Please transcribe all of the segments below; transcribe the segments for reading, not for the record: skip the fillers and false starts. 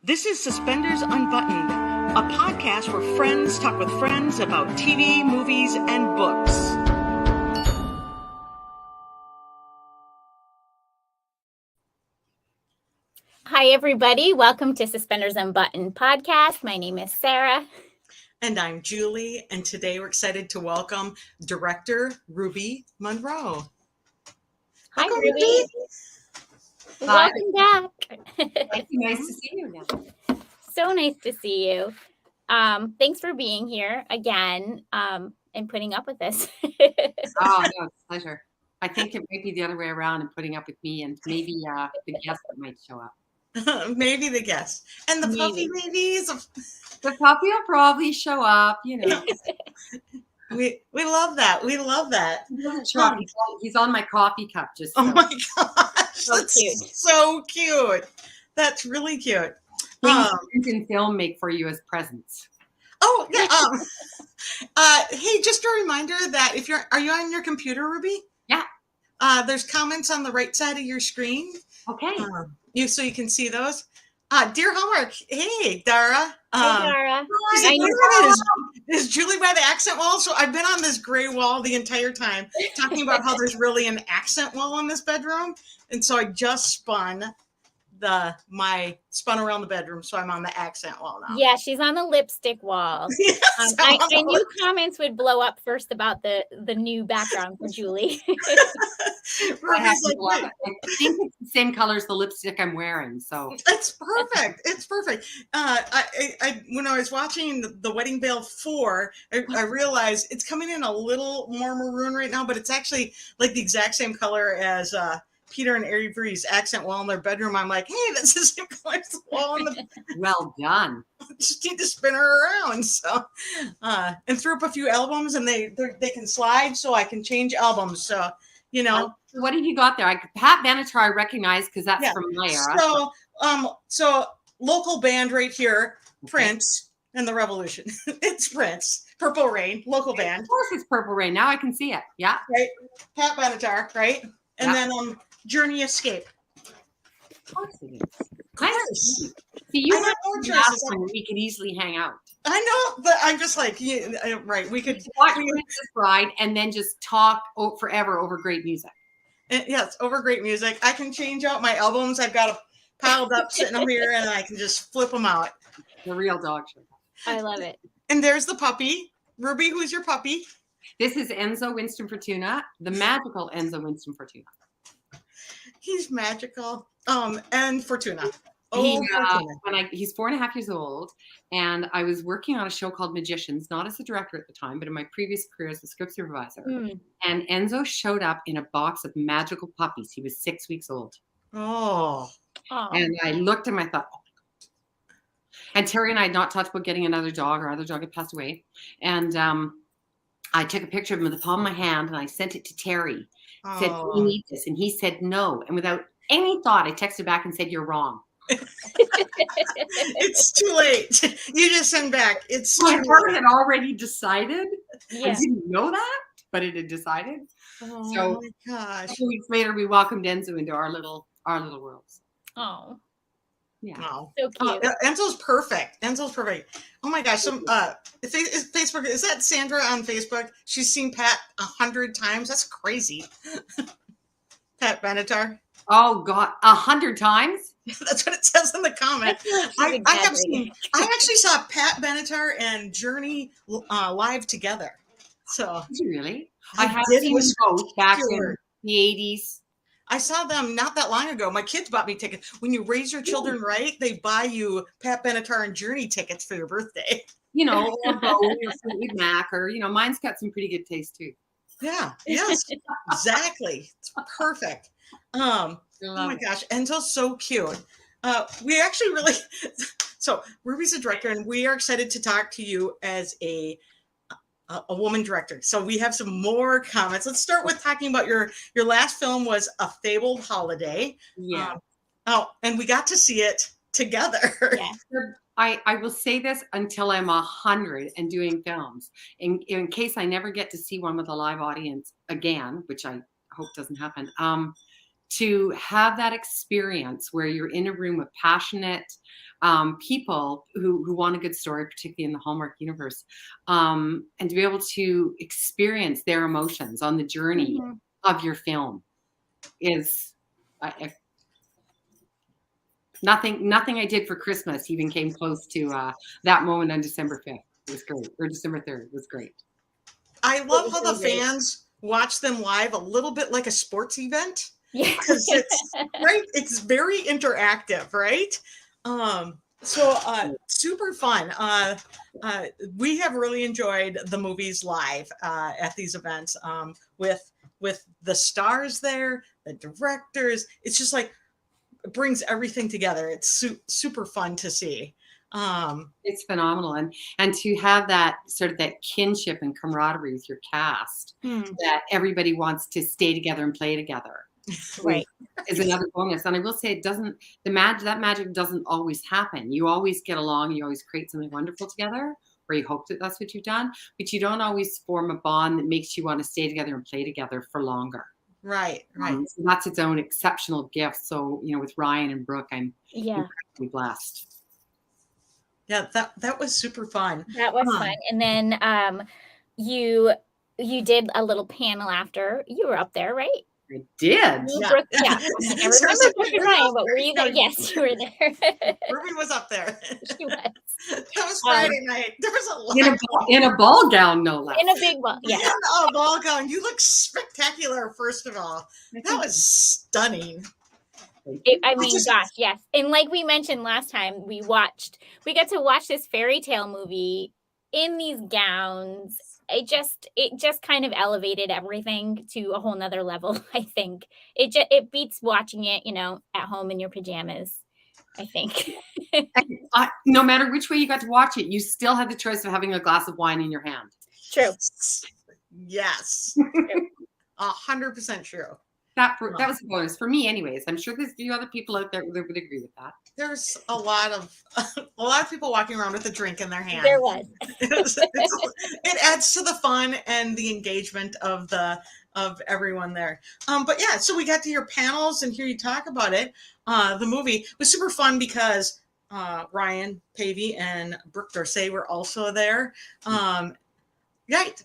This is Suspenders Unbuttoned, a podcast where friends talk with friends about TV, movies, and books. Hi, everybody. Welcome to Suspenders Unbuttoned podcast. My name is Sarah. And I'm Julie, and today we're excited to welcome director Ruby Munro. Hi, Welcome, Ruby. Welcome back. Thank you. Nice to see you again. So nice to see you. Thanks for being here again and putting up with us. Oh, no, it's a pleasure. I think it might be the other way around and putting up with me and maybe the guest that might show up. Maybe the guest. And the puppy babies. The puppy will probably show up, you know. We love that. We love that. He doesn't show up. He's on my coffee cup. Just Oh my gosh. So That's cute. so cute. That's really cute. Things in film make for you as presents. Oh, yeah. Hey, just a reminder that are you on your computer, Ruby? Yeah. There's comments on the right side of your screen. Okay. So you can see those. Dear Hallmark, hey, Dara. Hi, Dara. Is Julie by the accent wall? So I've been on this gray wall the entire time talking about how there's really an accent wall in this bedroom. And so I just spun around the bedroom, so I'm on the accent wall now. Yeah, she's on the lipstick wall. Yes, I knew comments would blow up first about the new background for Julie. Ruby's like, I think it's the same color as the lipstick I'm wearing. So it's perfect. It's perfect. I when I was watching the Wedding Veil 4, I realized it's coming in a little more maroon right now, but it's actually like the exact same color as Peter and Avery's accent wall in their bedroom. I'm like, hey, that's the same color as the wall in the well done. just need to spin her around. So and threw up a few albums, and they can slide, so I can change albums. So you know. What have you got there? Pat Benatar I recognize because that's from my era. So local band right here, Prince and the Revolution. It's Prince. Purple Rain, local band. Of course it's Purple Rain. Now I can see it. Yeah. Right. Pat Benatar, right? And then Journey Escape. Of course it is. Nice. See, you have more choices. We could easily hang out. I know, but I'm just like, right. We could watch Princess Bride and then just talk forever over great music. Yes, over great music. I can change out my albums. I've got piled up sitting over here, and I can just flip them out. The real dog show. I love it. And there's the puppy. Ruby, who's your puppy? This is Enzo Winston Fortuna, the magical Enzo Winston Fortuna. He's magical. And Fortuna. He's 4.5 years old, and I was working on a show called Magicians, not as a director at the time, but in my previous career as a script supervisor. And Enzo showed up in a box of magical puppies. He was 6 weeks old. Oh. And I looked at him, I thought, oh my God. And Terry and I had not talked about getting another dog. Our other dog had passed away. And I took a picture of him with the palm of my hand, and I sent it to Terry. Said, we need this. And he said no. And without any thought, I texted back and said, you're wrong. It's too late. You just send back. My heart had already decided. Yeah. I didn't know that, but it had decided. Oh so my gosh. 2 weeks later, we welcomed Enzo into our little worlds. Oh. Yeah. Wow. So cute. Enzo's perfect. Oh my gosh. Facebook, is that Sandra on Facebook? She's seen Pat 100 times. That's crazy. Pat Benatar. Oh God, 100 times? That's what it says in the comment. I actually saw Pat Benatar and Journey live together. So did you really? I have did. seen both back in the 80s. I saw them not that long ago. My kids bought me tickets. When you raise your children right, they buy you Pat Benatar and Journey tickets for your birthday. You know, or Fleetwood Mac, or mine's got some pretty good taste too. Yeah. Yes. Exactly. It's perfect. Oh my gosh, Enzo's so cute. We actually really so Ruby's a director, and we are excited to talk to you as a woman director. So we have some more comments. Let's start with talking about your last film was A Fabled Holiday. Yeah. And we got to see it together. Yeah. I will say this until I'm 100 and doing films. In case I never get to see one with a live audience again, which I hope doesn't happen. to have that experience where you're in a room of passionate people who want a good story, particularly in the Hallmark universe, and to be able to experience their emotions on the journey of your film is nothing I did for Christmas even came close to that moment on December 5th. It was great, or December 3rd. It was great. I love how the fans watch them live a little bit like a sports event. Yeah. Because it's right, it's very interactive, right? Super fun. We have really enjoyed the movies live at these events with the stars there, the directors. It's just like it brings everything together. It's super fun to see. It's phenomenal, and to have that sort of that kinship and camaraderie with your cast, that everybody wants to stay together and play together, right, is another bonus. And I will say, that magic doesn't always happen. You always get along, you always create something wonderful together, or you hope that that's what you've done, but you don't always form a bond that makes you want to stay together and play together for longer. Right. So that's its own exceptional gift. So, with Ryan and Brooke, I'm incredibly blessed. Yeah, that was super fun. That was fun. And then you did a little panel after. You were up there, right? I did. Yeah. I remember Brooke and Ryan, but were you there? Yes, you were there. Ruby was up there. She was. That was Friday night. There was a lot. In a ball gown, no less. In a big ball, yeah. In a ball gown. You look spectacular, first of all. That was stunning. Gosh, yes. And like we mentioned last time, we got to watch this fairy tale movie in these gowns. It just kind of elevated everything to a whole nother level. I think it beats watching it, at home in your pajamas, I think. No matter which way you got to watch it, you still had the choice of having a glass of wine in your hand. True. Yes. 100% true. That was a bonus for me, anyways. I'm sure there's a few other people out there that would agree with that. There's a lot of people walking around with a drink in their hand. There was. It adds to the fun and the engagement of everyone there. But yeah, so we got to your panels and hear you talk about it. The movie was super fun because Ryan Pavey and Brooke Dorsey were also there. Right.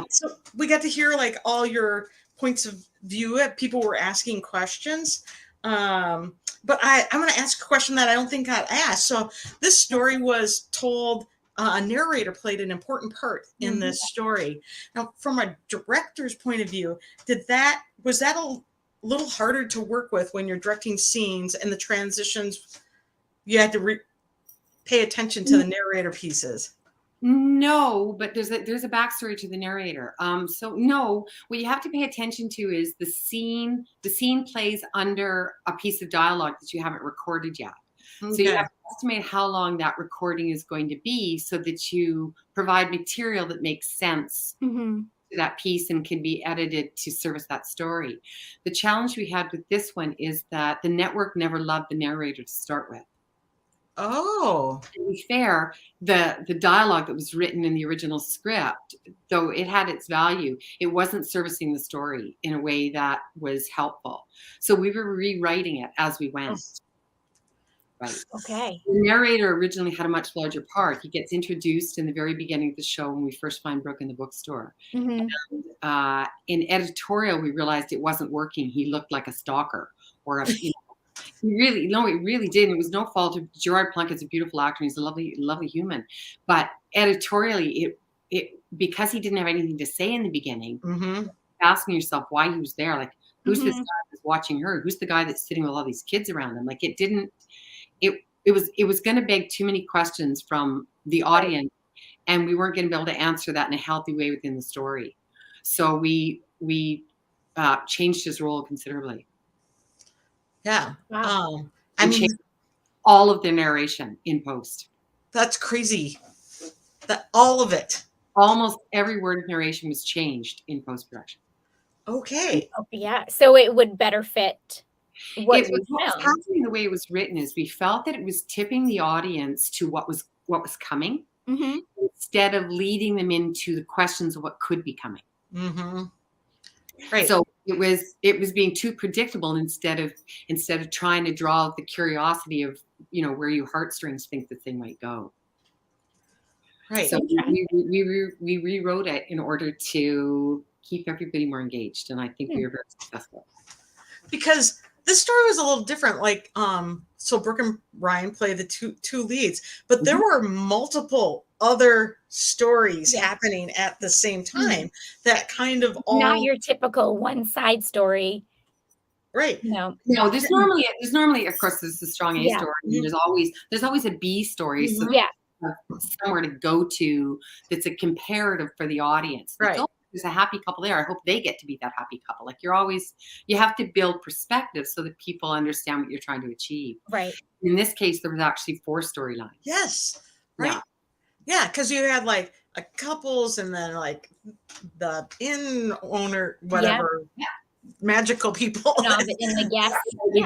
So we got to hear all your points of view. People were asking questions. But I'm going to ask a question that I don't think got asked. So this story was told, a narrator played an important part in this story. Now, from a director's point of view, was that a little harder to work with when you're directing scenes and the transitions? You had to pay attention to the narrator pieces. No, but there's a backstory to the narrator. So no, what you have to pay attention to is the scene. The scene plays under a piece of dialogue that you haven't recorded yet. Okay. So you have to estimate how long that recording is going to be so that you provide material that makes sense to that piece and can be edited to service that story. The challenge we had with this one is that the network never loved the narrator to start with. Oh, to be fair, the dialogue that was written in the original script, though it had its value, it wasn't servicing the story in a way that was helpful. So we were rewriting it as we went. Right. Okay. The narrator originally had a much larger part. He gets introduced in the very beginning of the show when we first find Brooke in the bookstore. And, in editorial, we realized it wasn't working. He looked like a stalker or a it really did. It was no fault of Gerard Plunkett's a beautiful actor. He's a lovely, lovely human. But editorially, it because he didn't have anything to say in the beginning, asking yourself why he was there. Like, who's this guy that's watching her? Who's the guy that's sitting with all these kids around him? Like, it was going to beg too many questions from the audience, and we weren't going to be able to answer that in a healthy way within the story. So we changed his role considerably. Yeah. Wow. All of the narration in post. That's crazy. All of it. Almost every word of narration was changed in post-production. Okay. Yeah. So it would better fit what was happening. The way it was written is we felt that it was tipping the audience to what was coming instead of leading them into the questions of what could be coming. Right. So it was being too predictable instead of trying to draw the curiosity of, where your heartstrings think the thing might go. Right. So we rewrote it in order to keep everybody more engaged, and I think we were very successful. Because this story was a little different. Like, so Brooke and Ryan play the two leads, but there were multiple other stories happening at the same time that kind of all not your typical one side story. Right. No, there's normally, of course, there's the strong A story. And there's always a B story. So somewhere to go to that's a comparative for the audience. Right. There's a happy couple there. I hope they get to be that happy couple. Like you have to build perspective so that people understand what you're trying to achieve. Right. In this case, there was actually 4 storylines. Yes. Right. Yeah. Cause you had like a couples and then like the inn owner, whatever. Yeah. Magical people. No, but in the guest. We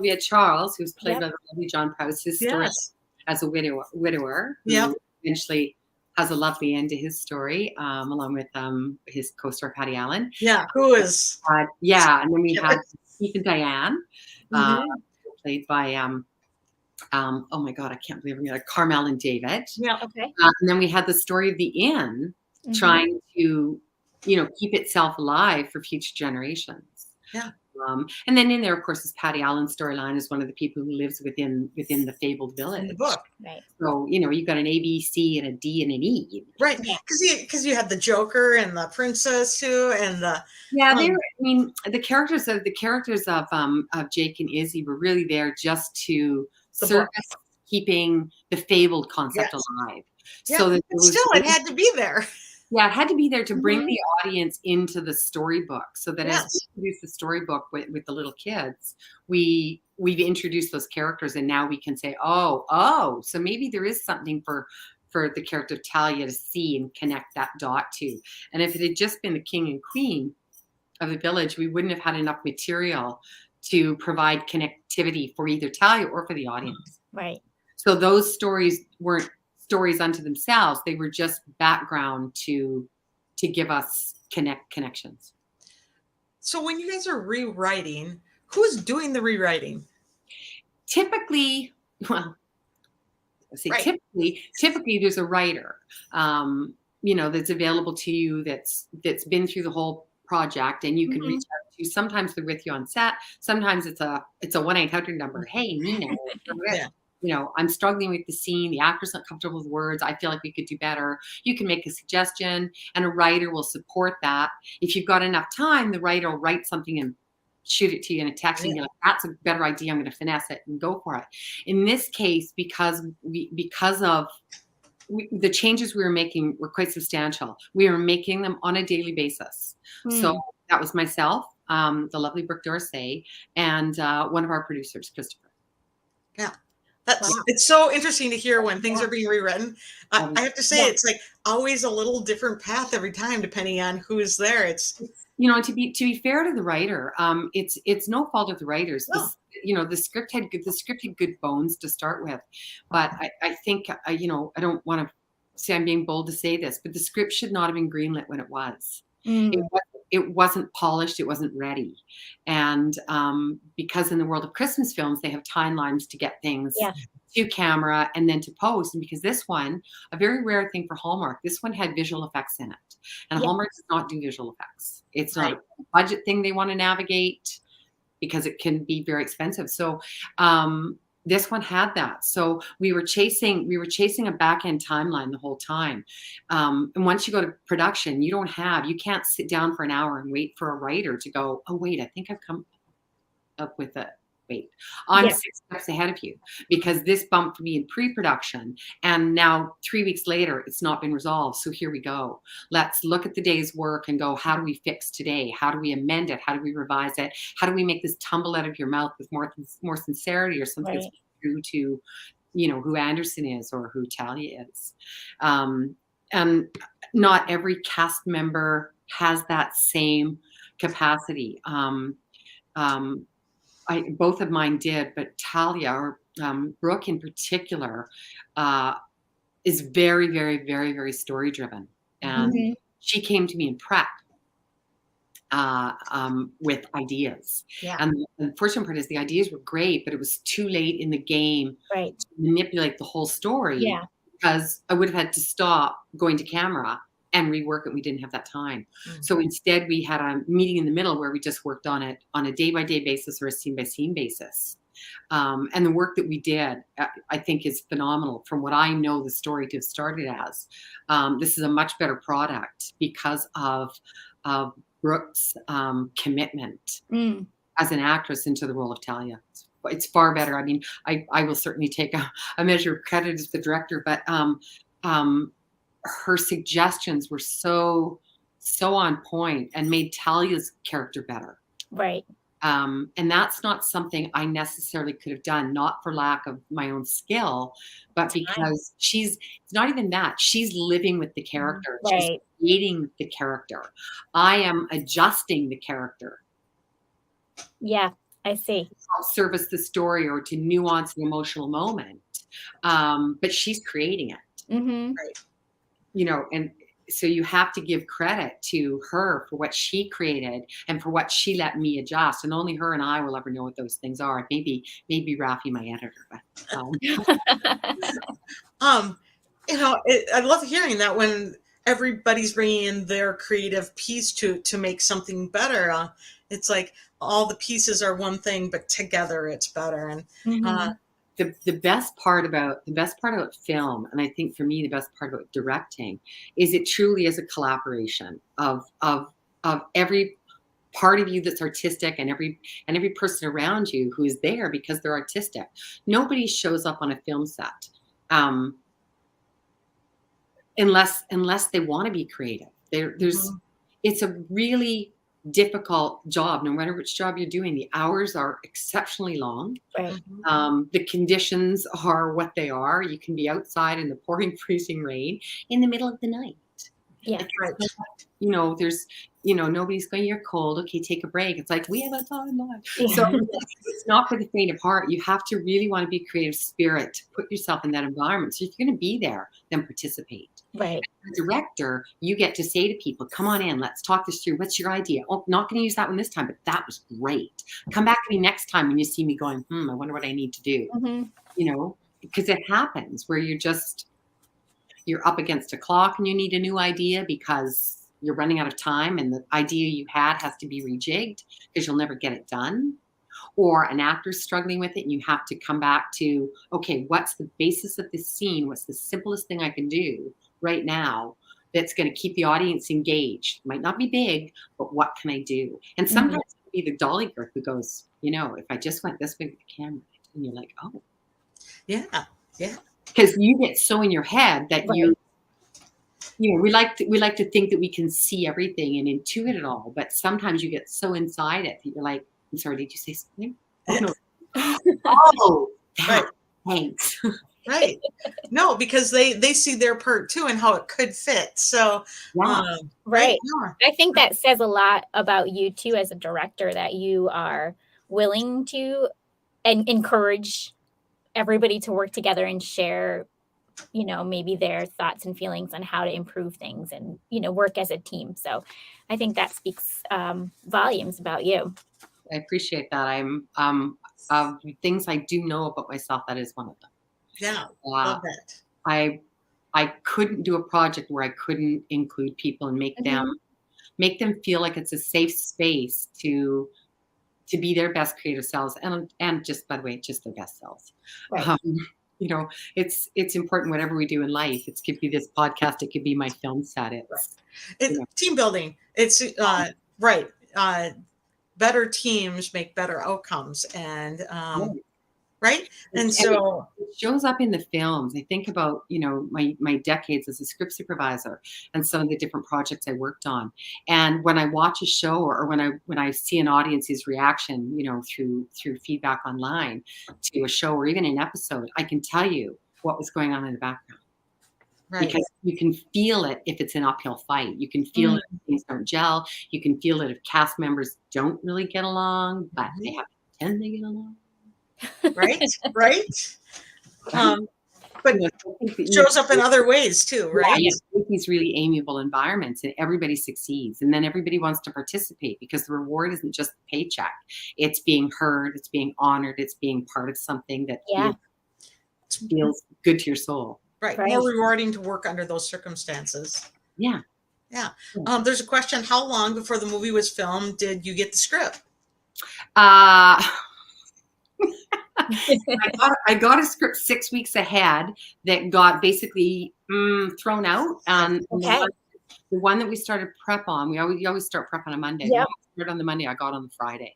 had Charles, who's played by the lovely John Prowse, his story as a widower. Yep. Eventually has a lovely end to his story, along with his co-star Patty Allen. Yeah, who is? And then we had Keith and Diane, played by oh my God, I can't believe I'm gonna Carmel and David. Yeah, okay. And then we had the story of the inn trying to, keep itself alive for future generations. Yeah. And then in there, of course, is Patty Allen's storyline as one of the people who lives within the fabled village. In the book. Right. So, you've got an A, B, C, and a D, and an E. Right. Because you had the Joker and the princess too, and the the characters of Jake and Izzy were really there just to service keeping the fabled concept alive. Yeah, so that it had to be there. Yeah, it had to be there to bring the audience into the storybook, so that as we produce the storybook with the little kids, we've introduced those characters, and now we can say, oh, so maybe there is something for the character of Talia to see and connect that dot to. And if it had just been the king and queen of the village, we wouldn't have had enough material to provide connectivity for either Talia or for the audience. Right. So those stories weren't stories unto themselves. They were just background to give us connections. So when you guys are rewriting, who's doing the rewriting? Typically, typically there's a writer, that's available to you that's been through the whole project, and you can reach out to. Sometimes they're with you on set. Sometimes it's a 1-800 number. Hey, Nina. I'm struggling with the scene. The actor's not comfortable with words. I feel like we could do better. You can make a suggestion, and a writer will support that. If you've got enough time, the writer will write something and shoot it to you in a text, and you're like, that's a better idea. I'm going to finesse it and go for it. In this case, because of the changes we were making were quite substantial. We were making them on a daily basis. So that was myself, the lovely Brooke Dorsey, and one of our producers, Christopher. Yeah. It's so interesting to hear when things are being rewritten. I have to say, it's like always a little different path every time, depending on who's there. It's to be fair to the writer, it's no fault of the writers. No. The script had good bones to start with, but I think I don't want to say I'm being bold to say this, but the script should not have been greenlit when it was. It wasn't polished. It wasn't ready. And because in the world of Christmas films, they have timelines to get things to camera and then to post. And because this one, a very rare thing for Hallmark, this one had visual effects in it. And Hallmark does not do visual effects. It's not a budget thing they want to navigate because it can be very expensive. So this one had that. So we were chasing a back end timeline the whole time. And once you go to production, you can't sit down for an hour and wait for a writer to go, oh, wait, I think I've come up with it. Wait, I'm 6 steps ahead of you because this bumped me in pre-production. And now 3 weeks later, it's not been resolved. So here we go. Let's look at the day's work and go, how do we fix today? How do we amend it? How do we revise it? How do we make this tumble out of your mouth with more sincerity or something that's true to, who Anderson is or who Talia is. And not every cast member has that same capacity. Both of mine did, but Talia or Brooke in particular is very, very, very, very story driven. And she came to me in prep. with ideas. Yeah. And the unfortunate part is the ideas were great, but it was too late in the game Right. to manipulate the whole story Yeah. because I would have had to stop going to camera and rework it. We didn't have that time. Mm. So instead we had a meeting in the middle where we just worked on it on a day-by-day basis or a scene-by-scene basis. And the work that we did, I think, is phenomenal from what I know the story to have started as. This is a much better product because of Brooke's commitment Mm. as an actress into the role of Talia. It's far better. I mean, I will certainly take a measure of credit as the director, but her suggestions were so on point and made Talia's character better. Right. And that's not something I necessarily could have done, not for lack of my own skill, but because it's not even that. She's living with the character. Right. She's creating the character. I am adjusting the character. Yeah, I see. To help service the story or to nuance an emotional moment. But she's creating it. Mm-hmm. Right. You know, and so you have to give credit to her for what she created and for what she let me adjust. And only her and I will ever know what those things are. Maybe Rafi, my editor. But, you know, I love hearing that when everybody's bringing in their creative piece to make something better. It's like all the pieces are one thing, but together it's better. And Mm-hmm. the best part about film, and I think for me the best part about directing, is it truly is a collaboration of every part of you that's artistic and every person around you who is there because they're artistic. Nobody shows up on a film set unless they want to be creative. It's a really difficult job, no matter which job you're doing. The hours are exceptionally long. Right. The conditions are what they are. You can be outside in the pouring, freezing rain in the middle of the night. Yeah. right. You know, nobody's going, you're cold. Okay, take a break. It's like, we have a timeline. Yeah. So it's not for the faint of heart. You have to really want to be a creative spirit to put yourself in that environment. So if you're going to be there, then participate. Right. As a director, you get to say to people, come on in, let's talk this through. What's your idea? Oh, not going to use that one this time, but that was great. Come back to me next time when you see me going, I wonder what I need to do. Mm-hmm. You know, because it happens where you're up against a clock and you need a new idea because you're running out of time and the idea you had has to be rejigged because you'll never get it done. Or an actor's struggling with it and you have to come back to, okay, what's the basis of this scene? What's the simplest thing I can do right now that's going to keep the audience engaged? Might not be big, but what can I do? And sometimes it'll be the dolly girl who goes, you know, if I just went this way with the camera, and you're like, oh. Yeah. Because you get so in your head that Right. you know, we like to think that we can see everything and intuit it all, but sometimes you get so inside it that you're like, I'm sorry, did you say something? Oh, no. Oh, Right. Thanks. Right. No, because they see their part too and how it could fit. So Yeah. Right. Yeah. I think that says a lot about you too as a director, that you are willing to and encourage everybody to work together and share, you know, maybe their thoughts and feelings on how to improve things and, you know, work as a team. So I think that speaks volumes about you. I appreciate that. I'm of things I do know about myself, that is one of them. Yeah. Love that. I couldn't do a project where I couldn't include people and make them feel like it's a safe space to be their best creative selves and just, by the way, just their best selves. Right. You know, it's important whatever we do in life. It could be this podcast, it could be my film set. It's team building. It's right. Better teams make better outcomes, and right. And so it shows up in the films. I think about, you know, my decades as a script supervisor and some of the different projects I worked on. And when I watch a show or when I see an audience's reaction, you know, through feedback online to a show or even an episode, I can tell you what was going on in the background. right. Because you can feel it if it's an uphill fight. You can feel it if things don't gel. You can feel it if cast members don't really get along, but they have to pretend they get along. Right. but you know, I think that, shows up in other ways too, right? yeah, these really amiable environments, and everybody succeeds, and then everybody wants to participate because the reward isn't just the paycheck; it's being heard, it's being honored, it's being part of something that feels good to your soul. Right. More rewarding to work under those circumstances. Yeah. Yeah. There's a question: how long before the movie was filmed did you get the script? I got a script 6 weeks ahead that got basically thrown out. The one that we started prep on, we always start prep on a Monday. Yep. We started on the Monday, I got on the Friday.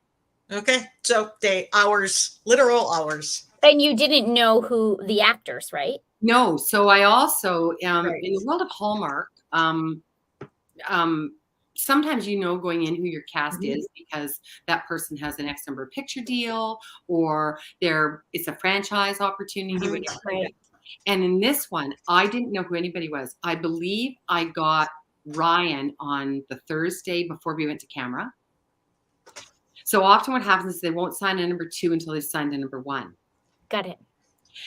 Okay. So hours, literal hours. And you didn't know who the actors, right? No. So I also, in the world of Hallmark, sometimes you know going in who your cast is because that person has an X number of picture deal, or it's a franchise opportunity. Right. And in this one, I didn't know who anybody was. I believe I got Ryan on the Thursday before we went to camera. So often what happens is they won't sign a number 2 until they've signed a number 1. Got it.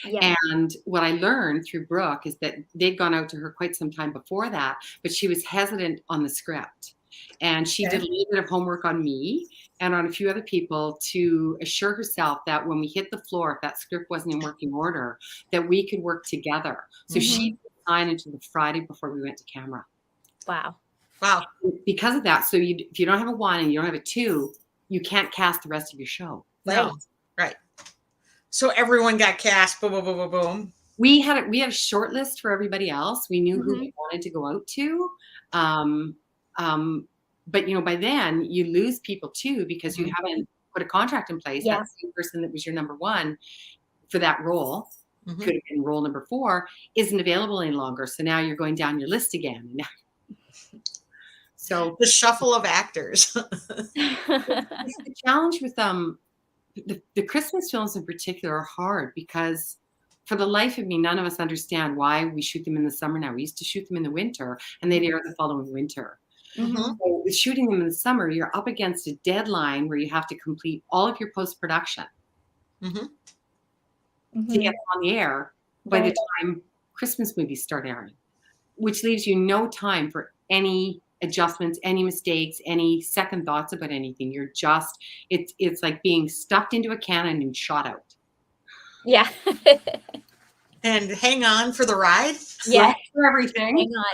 Yeah. And what I learned through Brooke is that they'd gone out to her quite some time before that, but she was hesitant on the script. And she did a little bit of homework on me and on a few other people to assure herself that when we hit the floor, if that script wasn't in working order, that we could work together. So she didn't sign until the Friday before we went to camera. Wow. Because of that, so if you don't have a 1 and you don't have a 2, you can't cast the rest of your show. No. Right. So everyone got cast. Boom, boom, boom, boom, boom. We had a short list for everybody else. We knew who we wanted to go out to. But by then you lose people too because you haven't put a contract in place. That same person that was your number 1 for that role, could have been role number 4, isn't available any longer. So now you're going down your list again. So the shuffle of actors. The challenge with the Christmas films in particular are hard because for the life of me, none of us understand why we shoot them in the summer now. We used to shoot them in the winter and they'd air the following winter. So with shooting them in the summer, you're up against a deadline where you have to complete all of your post-production to get them on the air by the time Christmas movies start airing, which leaves you no time for any adjustments, any mistakes, any second thoughts about anything. You're just, it's like being stuffed into a cannon and shot out. Yeah. And hang on for the ride. Yeah. For everything. Hang on.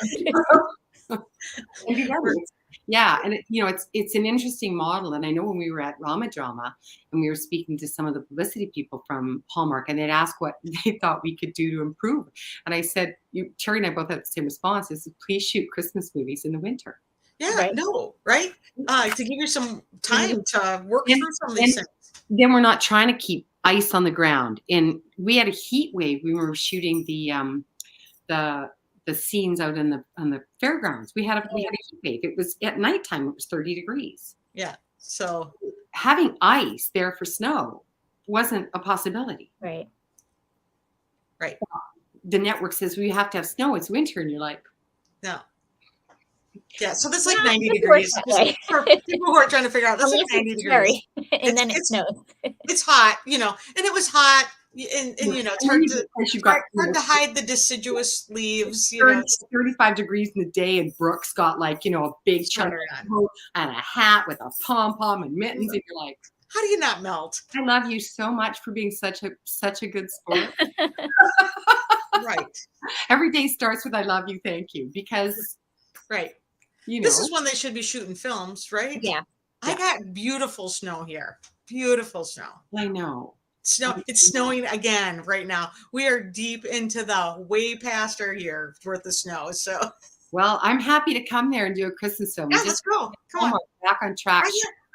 Yeah. And it's an interesting model. And I know when we were at Rama Drama and we were speaking to some of the publicity people from Hallmark, and they'd ask what they thought we could do to improve. And I said, Terry and I both had the same response, is please shoot Christmas movies in the winter. Yeah, right? To give you some time to work through some of these things. Then we're not trying to keep ice on the ground. And we had a heat wave. We were shooting the scenes out on the fairgrounds. We had a heat wave. It was at nighttime. It was 30 degrees. Yeah. So having ice there for snow wasn't a possibility. Right. The network says we have to have snow. It's winter, and you're like, no. Yeah. So that's like 90 degrees. For people who are trying to figure out, that's like 90 degrees. And then it snows. It's hot, and it was hot. And it's hard to hide the deciduous leaves. 35 degrees in the day, and Brooke's got a big chunk and a hat with a pom-pom and mittens, and you're like, how do you not melt? I love you so much for being such a good sport. Right. Every day starts with I love you, thank you, because this is when they should be shooting films, right? Yeah. I got beautiful snow here. Beautiful snow. I know. It's snowing again right now. We are deep into the way past our year worth of snow. So, well, I'm happy to come there and do a Christmas film. Yeah, let's go. Come on, back on track.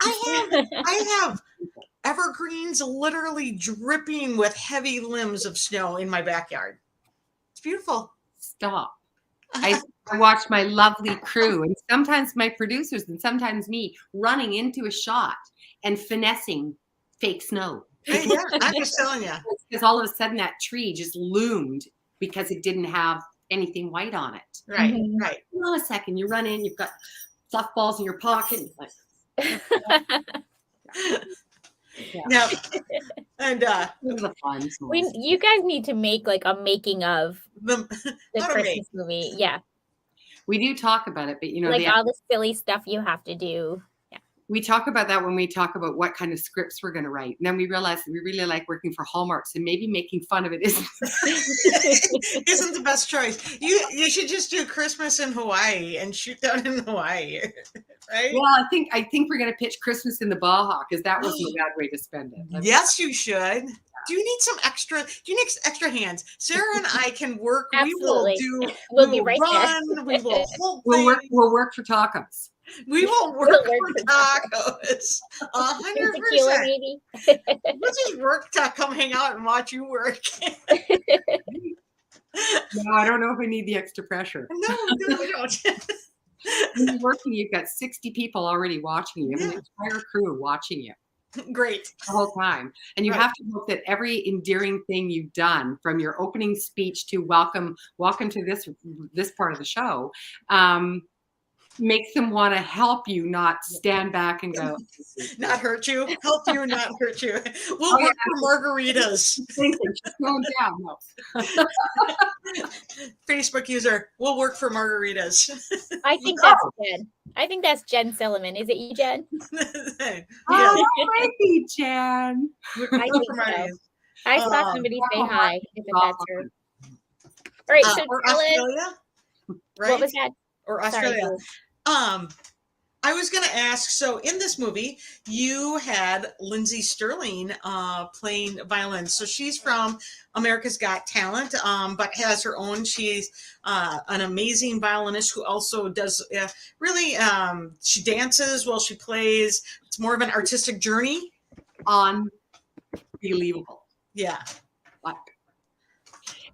I have evergreens literally dripping with heavy limbs of snow in my backyard. It's beautiful. Stop. I watch my lovely crew and sometimes my producers and sometimes me running into a shot and finessing fake snow. Yeah, I'm just telling you. Because all of a sudden that tree just loomed because it didn't have anything white on it. Right. Hold on a second. You run in, you've got fluff balls in your pocket. Now, And It was a fun. You guys need to make like a making of the the how to Christmas make. movie. Yeah. We do talk about it, but you know, Like all the silly stuff you have to do. Yeah. we talk about that when we talk about what kind of scripts we're going to write. And then we realize that we really like working for Hallmark, so maybe making fun of it isn't Isn't the best choice. You should just do Christmas in Hawaii and shoot down in Hawaii, right? Well, I think we're going to pitch Christmas in the Baja, because that wasn't a bad way to spend it. Yes, you should. Do you need some extra? Do you need extra hands? Sarah and I can work. Absolutely. We will do. We'll we be will right run. there. We will hold We'll work. things. We'll work for tacos. We will work We'll for work for tacos. Tequila 100%. maybe. We'll just work to come hang out and watch you work. No, I don't know if I need the extra pressure. No, we don't. When you're working, you've got 60 people already watching you. You have an entire crew watching you Great. the whole time. And you Right. have to hope that every endearing thing you've done, from your opening speech to welcome to this part of the show, makes them want to help you, not stand back and go, Not hurt you. Help you, not hurt you. We'll work for margaritas. thank you, just going down. No. Facebook user, we'll work for margaritas. I think that's Jen. I think that's Jen Silliman. Is it you, Jen? Yeah. Oh, that might be Jan. We'll I work think for so. margaritas. I saw somebody say hi, if that's her. All right, so Or tell us, Australia, right? what was that? Or Sorry, Australia. Lou. I was going to ask, so in this movie, you had Lindsay Sterling playing violin. So she's from America's Got Talent, but has her own. She's an amazing violinist who also does really, she dances while she plays. It's more of an artistic journey. Unbelievable. Yeah.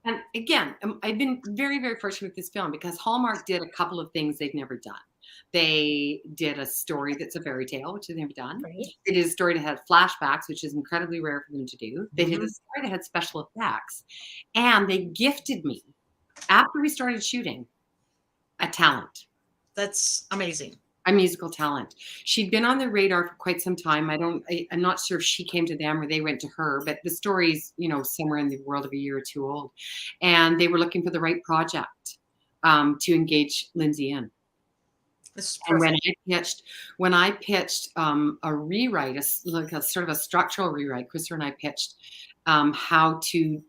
And again, I've been very, very fortunate with this film, because Hallmark did a couple of things they've never done. They did a story that's a fairy tale, which they've never done. Right. They did a story that had flashbacks, which is incredibly rare for them to do. They did a story that had special effects. And they gifted me, after we started shooting, a talent. That's amazing. A musical talent. She'd been on the radar for quite some time. I'm not sure if she came to them or they went to her, but the story's, somewhere in the world of a year or two old. And they were looking for the right project to engage Lindsay in. And when I pitched a rewrite, like a sort of a structural rewrite, Christopher and I pitched how to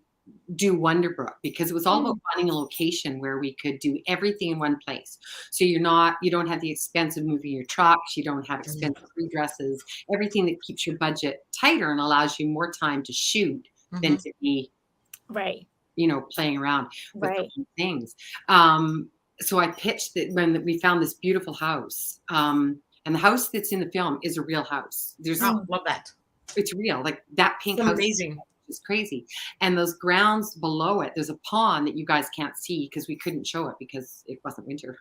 do Wonderbrook, because it was all about finding a location where we could do everything in one place. So you don't have the expense of moving your trucks, you don't have expensive redresses, everything that keeps your budget tighter and allows you more time to shoot than to be playing around with things. So I pitched that when we found this beautiful house, and the house that's in the film is a real house. Love that. It's real, like that pink It's house. amazing. Is crazy. And those grounds below it, there's a pond that you guys can't see because we couldn't show it because it wasn't winter.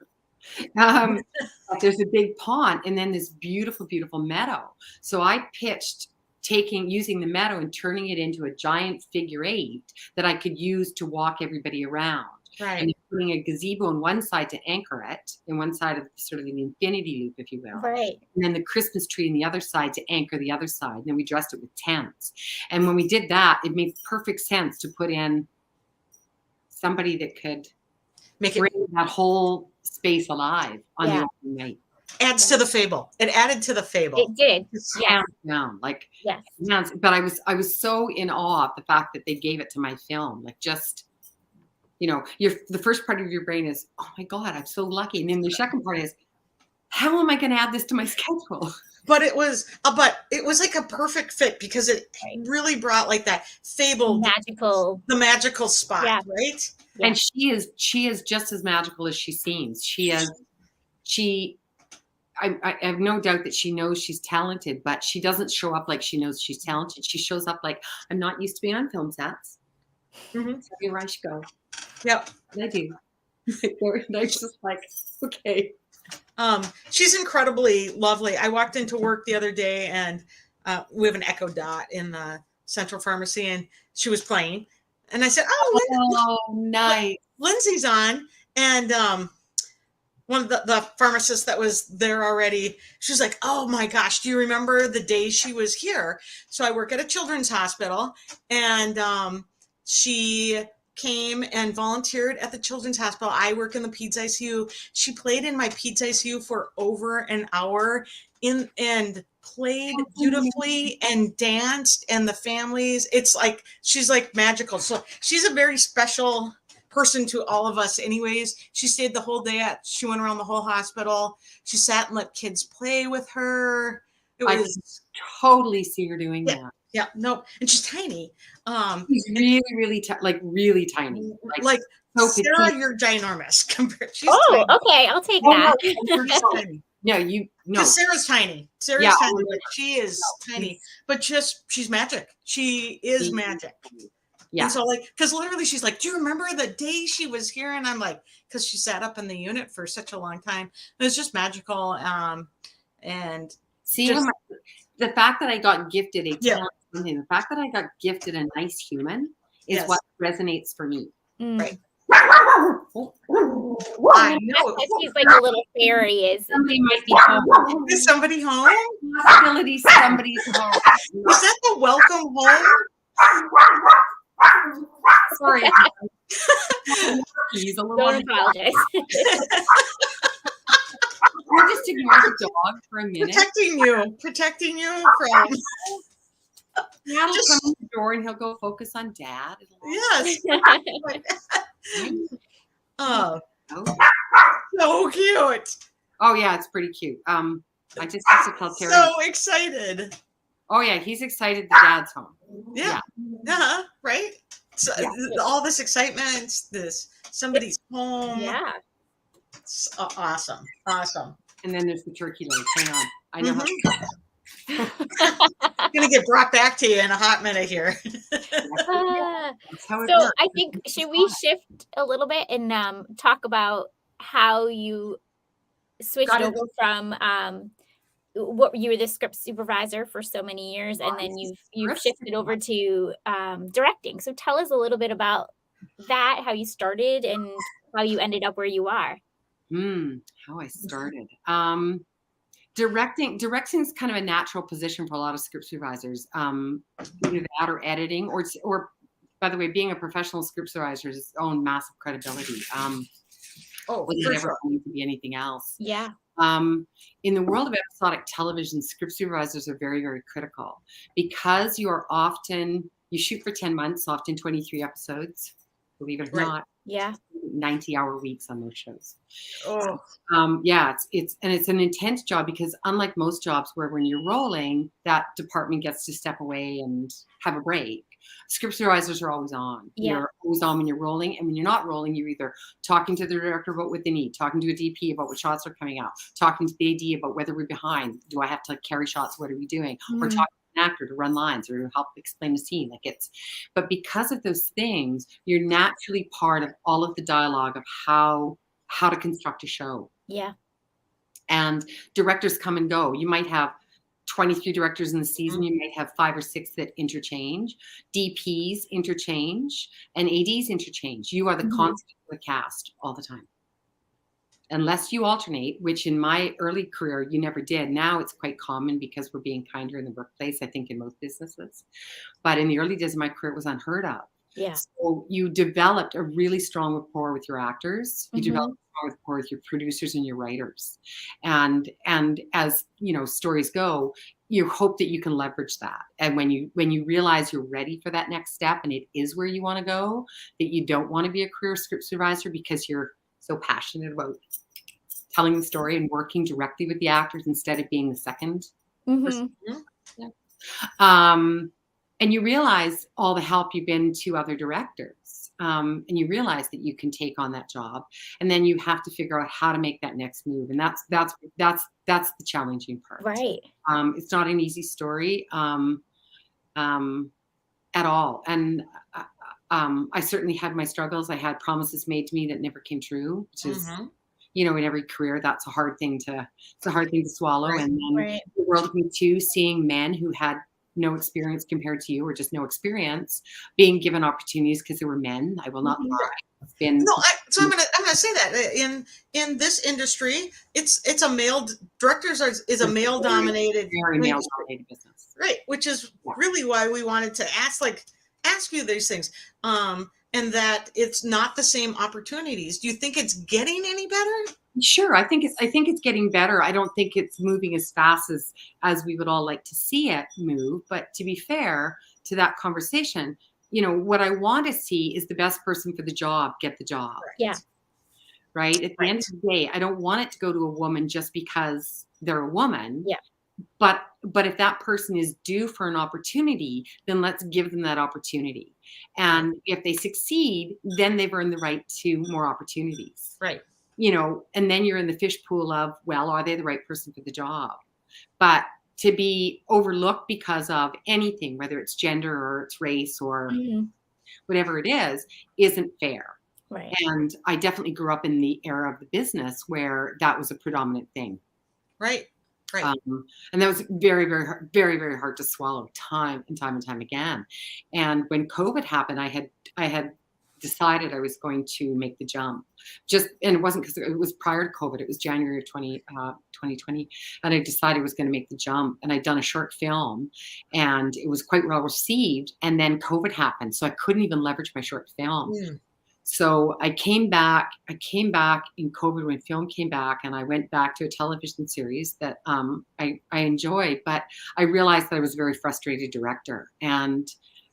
But there's a big pond and then this beautiful, beautiful meadow. So I pitched using the meadow and turning it into a giant figure 8 that I could use to walk everybody around. Right. And putting a gazebo on one side to anchor it, and one side of sort of an infinity loop, if you will. Right. And then the Christmas tree on the other side to anchor the other side. And then we dressed it with tents. And when we did that, it made perfect sense to put in somebody that could bring that whole space alive on the opening night. Adds to the fable. It added to the fable. It did. Yeah. Down, like, yes. But I was so in awe of the fact that they gave it to my film. Like, just, the first part of your brain is, oh my God, I'm so lucky. And then the second part is, how am I going to add this to my schedule? But it was like a perfect fit because it really brought like that fable, the magical spot, right? Yeah. And she is just as magical as she seems. I have no doubt that she knows she's talented, but she doesn't show up like she knows she's talented. She shows up like, I'm not used to being on film sets. Tell me where I should go. Yep. And I do. And I was just like, okay. She's incredibly lovely. I walked into work the other day and we have an Echo Dot in the Central Pharmacy and she was playing. And I said, oh, nice. Lindsay's on. And one of the pharmacists that was there already, she's like, oh my gosh, do you remember the day she was here? So I work at a children's hospital, and she came and volunteered at the children's hospital. I work in the peds ICU. She played in my peds ICU for over an hour and played beautifully and danced, and the families, it's like, she's like magical. So she's a very special person to all of us anyways. She stayed the whole day she went around the whole hospital. She sat and let kids play with her. I can totally see her doing that. Yeah, no, and she's tiny. She's really, really, really tiny. Like so Sarah, petite. you're ginormous compared. She's Oh, tiny. okay, I'll take that. No, no, because Sarah's tiny. Sarah's tiny, but she is tiny. But she's magic. She is magic. Yeah. And so, like, because literally she's like, do you remember the day she was here? And I'm like, because she sat up in the unit for such a long time. It was just magical. And see, the fact that I got gifted the fact that I got gifted a nice human is what resonates for me. Right. I know. She's like a little fairy. Somebody might be home. Is somebody home? Possibility somebody's home. Is that the welcome home? Sorry. He's a little. Don't apologize. We'll just ignore the dog for a minute. Protecting you from. Dad'll come to the door and he'll go focus on Dad. Yes. Oh, so cute. Oh yeah, it's pretty cute. I just have to tell Terry. So excited. Oh yeah, he's excited the dad's home. Yeah. Right. So all this excitement, somebody's home. Yeah. It's awesome. And then there's the turkey leg. Hang on, I know. I'm gonna get brought back to you in a hot minute here. So I think should we shift a little bit and talk about how you switched over from what you were the script supervisor for so many years, and then you've shifted over to directing. So tell us a little bit about that, how you started and how you ended up where you are. How I started. Directing is kind of a natural position for a lot of script supervisors. Either that or editing, or by the way, being a professional script supervisor is its own massive credibility. Without ever going to be anything else. Yeah. In the world of episodic television, script supervisors are very, very critical because you shoot for 10 months, often 23 episodes, believe it or not. Yeah. 90-hour weeks on those shows. Oh. It's an intense job because unlike most jobs where when you're rolling, that department gets to step away and have a break. Script supervisors are always on. Yeah. You're always on when you're rolling, and when you're not rolling, you're either talking to the director about what they need, talking to a DP about what shots are coming out, talking to the AD about whether we're behind. Do I have to carry shots? What are we doing? Or talking to an actor to run lines or to help explain the scene. But because of those things, you're naturally part of all of the dialogue of how to construct a show. Yeah. And directors come and go. You might have 23 directors in the season. You might have 5 or 6 that interchange. DPs interchange and ADs interchange. You are the constant of the cast all the time. Unless you alternate, which in my early career, you never did. Now it's quite common because we're being kinder in the workplace, I think, in most businesses. But in the early days of my career, it was unheard of. Yeah. So you developed a really strong rapport with your actors. You developed a strong rapport with your producers and your writers. And as stories go, you hope that you can leverage that. And when you realize you're ready for that next step and it is where you want to go, that you don't want to be a career script supervisor because you're so passionate about telling the story and working directly with the actors instead of being the second person. And you realize all the help you've been to other directors, and you realize that you can take on that job, and then you have to figure out how to make that next move, and that's the challenging part. Right. It's not an easy story at all, and I certainly had my struggles. I had promises made to me that never came true, which is, in every career, that's a hard thing to swallow. Right. And then the world of Me Too, seeing men who had no experience compared to you, or just no experience, being given opportunities because they were men. I will not lie. It's been No, so I'm gonna say that in this industry, it's a male directors is a male dominated, very male dominated business, right? Which is really why we wanted to ask you these things, and that it's not the same opportunities. Do you think it's getting any better? Sure, I think it's getting better. I don't think it's moving as fast as we would all like to see it move. But to be fair to that conversation, what I want to see is the best person for the job get the job. Yeah. Right. At the end of the day, I don't want it to go to a woman just because they're a woman. Yeah. But if that person is due for an opportunity, then let's give them that opportunity. And if they succeed, then they've earned the right to more opportunities. Right. And then you're in the fish pool of, well, are they the right person for the job? But to be overlooked because of anything, whether it's gender or it's race or whatever it is, isn't fair. Right. And I definitely grew up in the era of the business where that was a predominant thing. Right. Right. And that was very, very, very, very hard to swallow time and time again. And when COVID happened, I had decided I was going to make the jump. And it wasn't because it was prior to COVID. It was January of 2020. And I decided I was going to make the jump. And I'd done a short film and it was quite well received. And then COVID happened. So I couldn't even leverage my short film. So I came back in COVID when film came back, and I went back to a television series that I enjoyed, but I realized that I was a very frustrated director and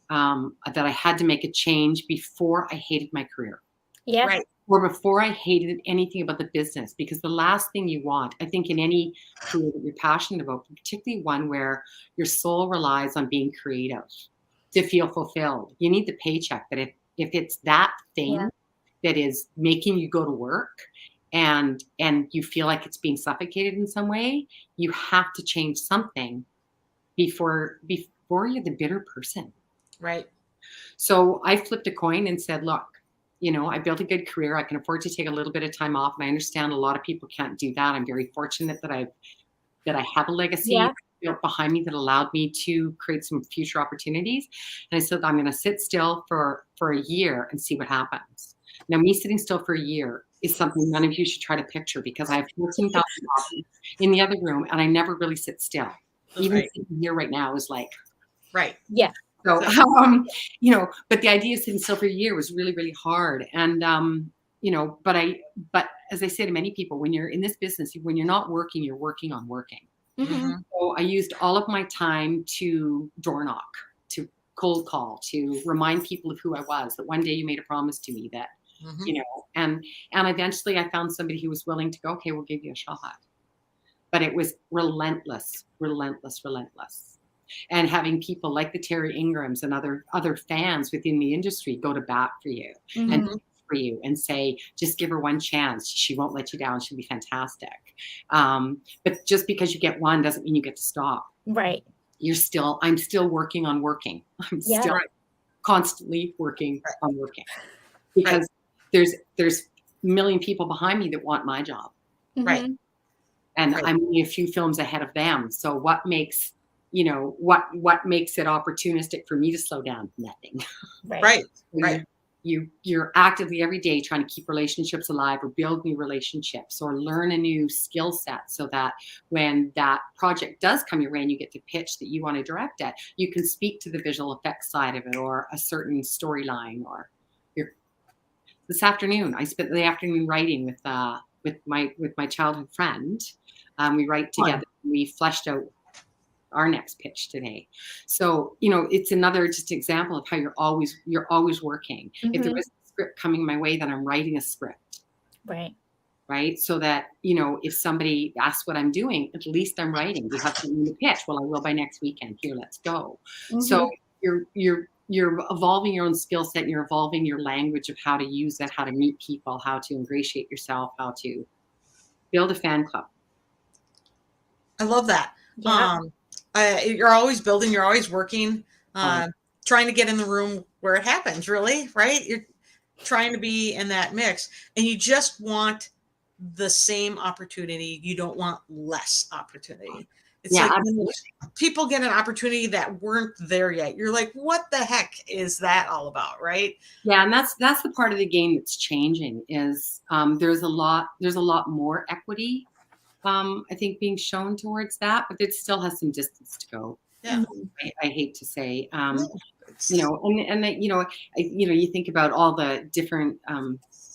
that I had to make a change before I hated my career. Yeah. Right. Or before I hated anything about the business, because the last thing you want, I think, in any career that you're passionate about, particularly one where your soul relies on being creative to feel fulfilled, you need the paycheck. But if it's that thing that is making you go to work and you feel like it's being suffocated in some way, you have to change something before you're the bitter person. Right. So I flipped a coin and said, look, I built a good career. I can afford to take a little bit of time off. And I understand a lot of people can't do that. I'm very fortunate that I have a legacy built behind me that allowed me to create some future opportunities. And I said, I'm going to sit still for a year and see what happens. Now, me sitting still for a year is something none of you should try to picture, because I have 14,000 copies in the other room and I never really sit still. Even sitting here right now is like, right. Yeah. So, but the idea of sitting still for a year was really, really hard. And, but as I say to many people, when you're in this business, when you're not working, you're working on working. So I used all of my time to door knock, to cold call, to remind people of who I was, that one day you made a promise to me that, and eventually I found somebody who was willing to go, okay, we'll give you a shot. But it was relentless. And having people like the Terry Ingrams and other fans within the industry go to bat for you and for you and say, just give her one chance. She won't let you down. She'll be fantastic. But just because you get one doesn't mean you get to stop. Right. I'm still working on working. I'm still constantly working on working, because there's a million people behind me that want my job. Right. And I'm only a few films ahead of them. So what makes what makes it opportunistic for me to slow down? Nothing. Right. You're actively every day trying to keep relationships alive, or build new relationships, or learn a new skill set, so that when that project does come your way and you get to pitch that you want to direct it, you can speak to the visual effects side of it, or a certain storyline. Or this afternoon, I spent the afternoon writing with my childhood friend. We write together. We fleshed out our next pitch today. So, it's another just example of how you're always working. If there is a script coming my way, then I'm writing a script. Right. So that, if somebody asks what I'm doing, at least I'm writing. You have something to pitch. Well, I will by next weekend. Here, let's go. So you're evolving your own skill set, and you're evolving your language of how to use it, how to meet people, how to ingratiate yourself, how to build a fan club. I love that. You're always building, you're always working, trying to get in the room where it happens, really, right? You're trying to be in that mix, and you just want the same opportunity. You don't want less opportunity. It's Yeah, like when absolutely. people get an opportunity that weren't there yet. You're like, what the heck is that all about, right? Yeah, and that's the part of the game that's changing is there's a lot more equity, I think, being shown towards that, but it still has some distance to go. Yeah. I hate to say, No, you know, you think about all the different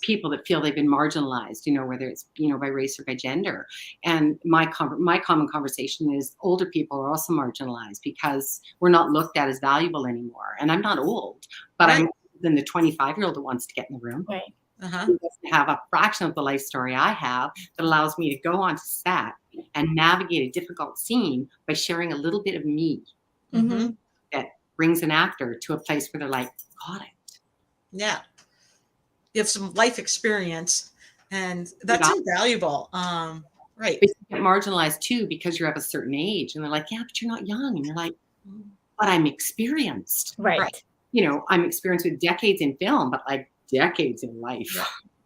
people that feel they've been marginalized, you know, whether it's, you know, by race or by gender. And my common conversation is older people are also marginalized because we're not looked at as valuable anymore. And I'm not old, but Right. I'm than the 25-year-old that wants to get in the room. Right. Who doesn't have a fraction of the life story I have that allows me to go onto set and navigate a difficult scene by sharing a little bit of me Mhm. that brings an actor to a place where they're like, got it. Yeah. You have some life experience, and that's Yeah. invaluable. Right. But you get marginalized too because you're of a certain age, and they're like, yeah, but you're not young. And you're like, but I'm experienced. Right. You know, I'm experienced with decades in film, but like decades in life.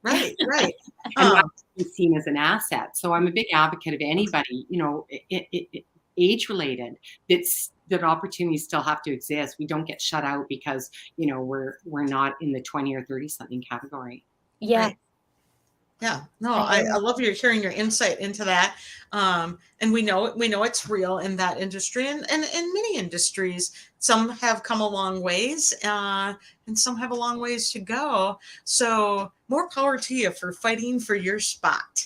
Right. Right. And not be seen as an asset. So I'm a big advocate of anybody, you know, age related, that opportunities still have to exist. We don't get shut out because, you know, we're not in the 20 or 30 something category. Yeah. Right. Yeah. No, I love your sharing your insight into that. And we know it's real in that industry, and in many industries. Some have come a long ways, and some have a long ways to go. So more power to you for fighting for your spot.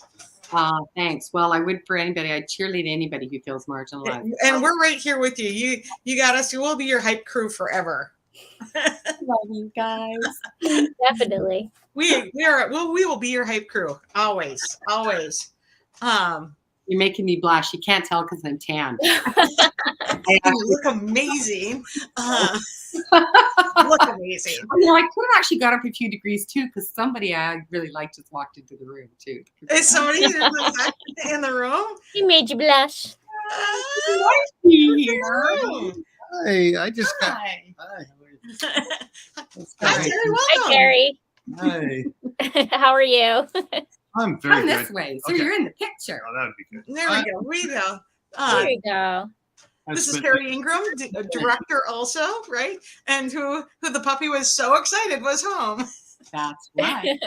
Thanks. Well, I would for anybody. I'd cheerlead anybody who feels marginalized. And we're right here with you. You got us. You will be your hype crew forever. Love you guys. Definitely. We will be your hype crew always. You're making me blush. You can't tell because I'm tan. You look amazing. Look amazing. I mean, I could have actually got up a few degrees too, because somebody I really liked just walked into the room too. Is somebody in the room? He made you blush. Hey, I just got. Hi. Hi. Hi, Terry. Hi, Welcome. Terry. Hi. How are you? I'm very Come good. this way, so Okay. you're in the picture. Oh, that'd be good. There we go. We go. There you go. This is Terry Ingram, director also, right? And who the puppy was so excited was home. That's right.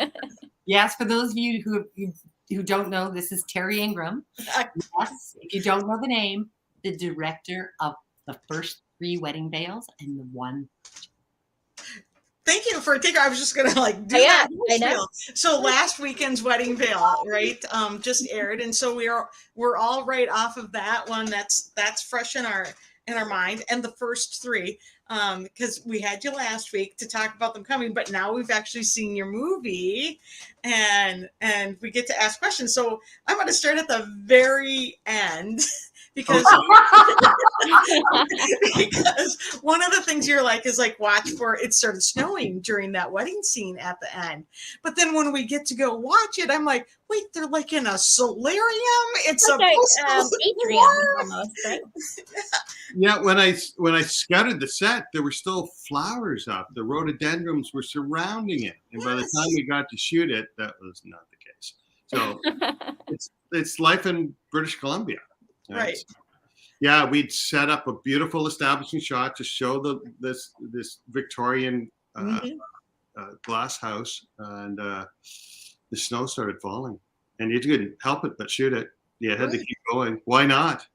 Yes, for those of you who don't know, this is Terry Ingram. Yes, if you don't know the name, the director of the first 3 wedding veils and the one. Thank you for taking. I was just gonna do I that. know. So last weekend's wedding veil, right? Just aired, and so we're all right off of that one. That's fresh in our mind. And the first 3, because we had you last week to talk about them coming, but now we've actually seen your movie, and we get to ask questions. So I'm going to start at the very end. Because one of the things you're like is like, watch for it started snowing during that wedding scene at the end. But then when we get to go watch it, I'm like, wait, they're like in a solarium. It's Like supposed to atrium almost, right? Yeah, when I scouted the set, there were still flowers up. The rhododendrons were surrounding it, and by the time we got to shoot it, that was not the case. So it's life in British Columbia. Right. Yeah, we'd set up a beautiful establishing shot to show this Victorian glass house, and the snow started falling, and you couldn't help it but shoot it. You had to keep going. Why not?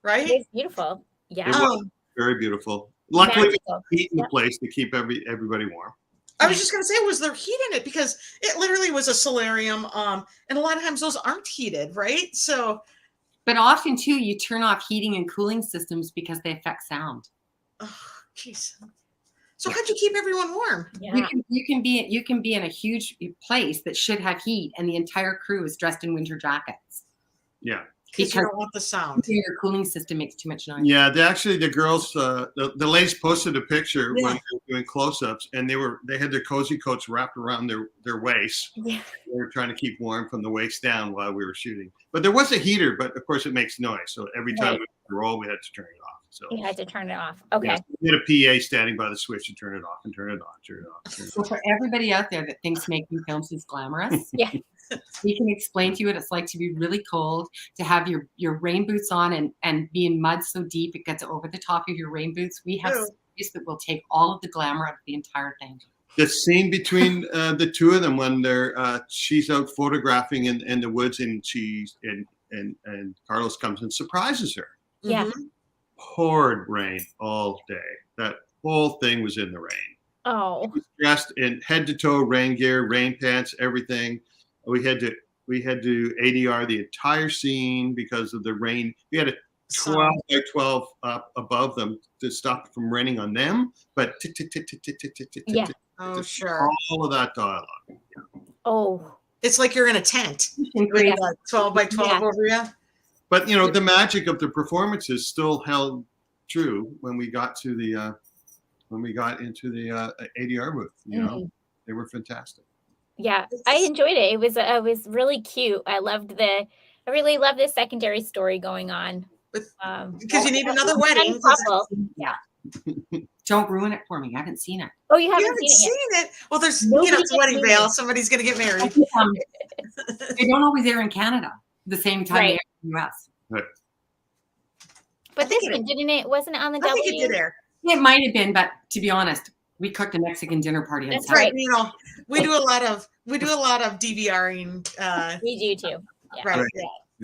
right. It's beautiful. Yeah. It was very beautiful. Luckily, we had heat in the place to keep everybody warm. I was just going to say, was there heat in it? Because it literally was a solarium, and a lot of times those aren't heated, right? So. But often too, you turn off heating and cooling systems because they affect sound. Oh, jeez. So how'd you keep everyone warm? Yeah. You can be in a huge place that should have heat, and the entire crew is dressed in winter jackets. Yeah. Because you don't want the sound. Your cooling system makes too much noise. Yeah, the girls, the ladies posted a picture when they were doing close-ups, and they had their cozy coats wrapped around their waists. Yeah. They were trying to keep warm from the waist down while we were shooting. But there was a heater, but of course it makes noise. So every time we roll, we had to turn it off. So You had to turn it off. Okay. yeah, we had a PA standing by the switch to turn it off and turn it on, turn it off. Turn it So off. for everybody out there that thinks making films is glamorous, Yeah. He can explain to you what it's like to be really cold, to have your rain boots on and be in mud so deep it gets over the top of your rain boots. We have stories that will take all of the glamour out of the entire thing. The scene between the two of them when she's out photographing in the woods and and Carlos comes and surprises her. Yeah. Poured rain all day. That whole thing was in the rain. Oh. He was dressed in head to toe rain gear, rain pants, everything. We had to ADR the entire scene because of the rain. We had a 12 by 12 up above them to stop it from raining on them, but Yeah. Oh, sure. All of that dialogue. Oh. It's like you're in a tent with 12 by 12 over you. But the magic of the performances still held true when we got to the into the ADR booth. They were fantastic. Yeah, I enjoyed it. It was really cute. I really loved the secondary story going on. Because you need another wedding. Yeah. Don't ruin it for me. I haven't seen it. Oh, you haven't seen it? Well, there's it's a wedding veil. Somebody's going to get married. They don't always air in Canada the same time they air in the US. Right. But this one wasn't it on the W? I think it did air. It might have been, but to be honest, we cooked a Mexican dinner party. That's right. We do a lot of DVRing. We do too. Yeah. Right.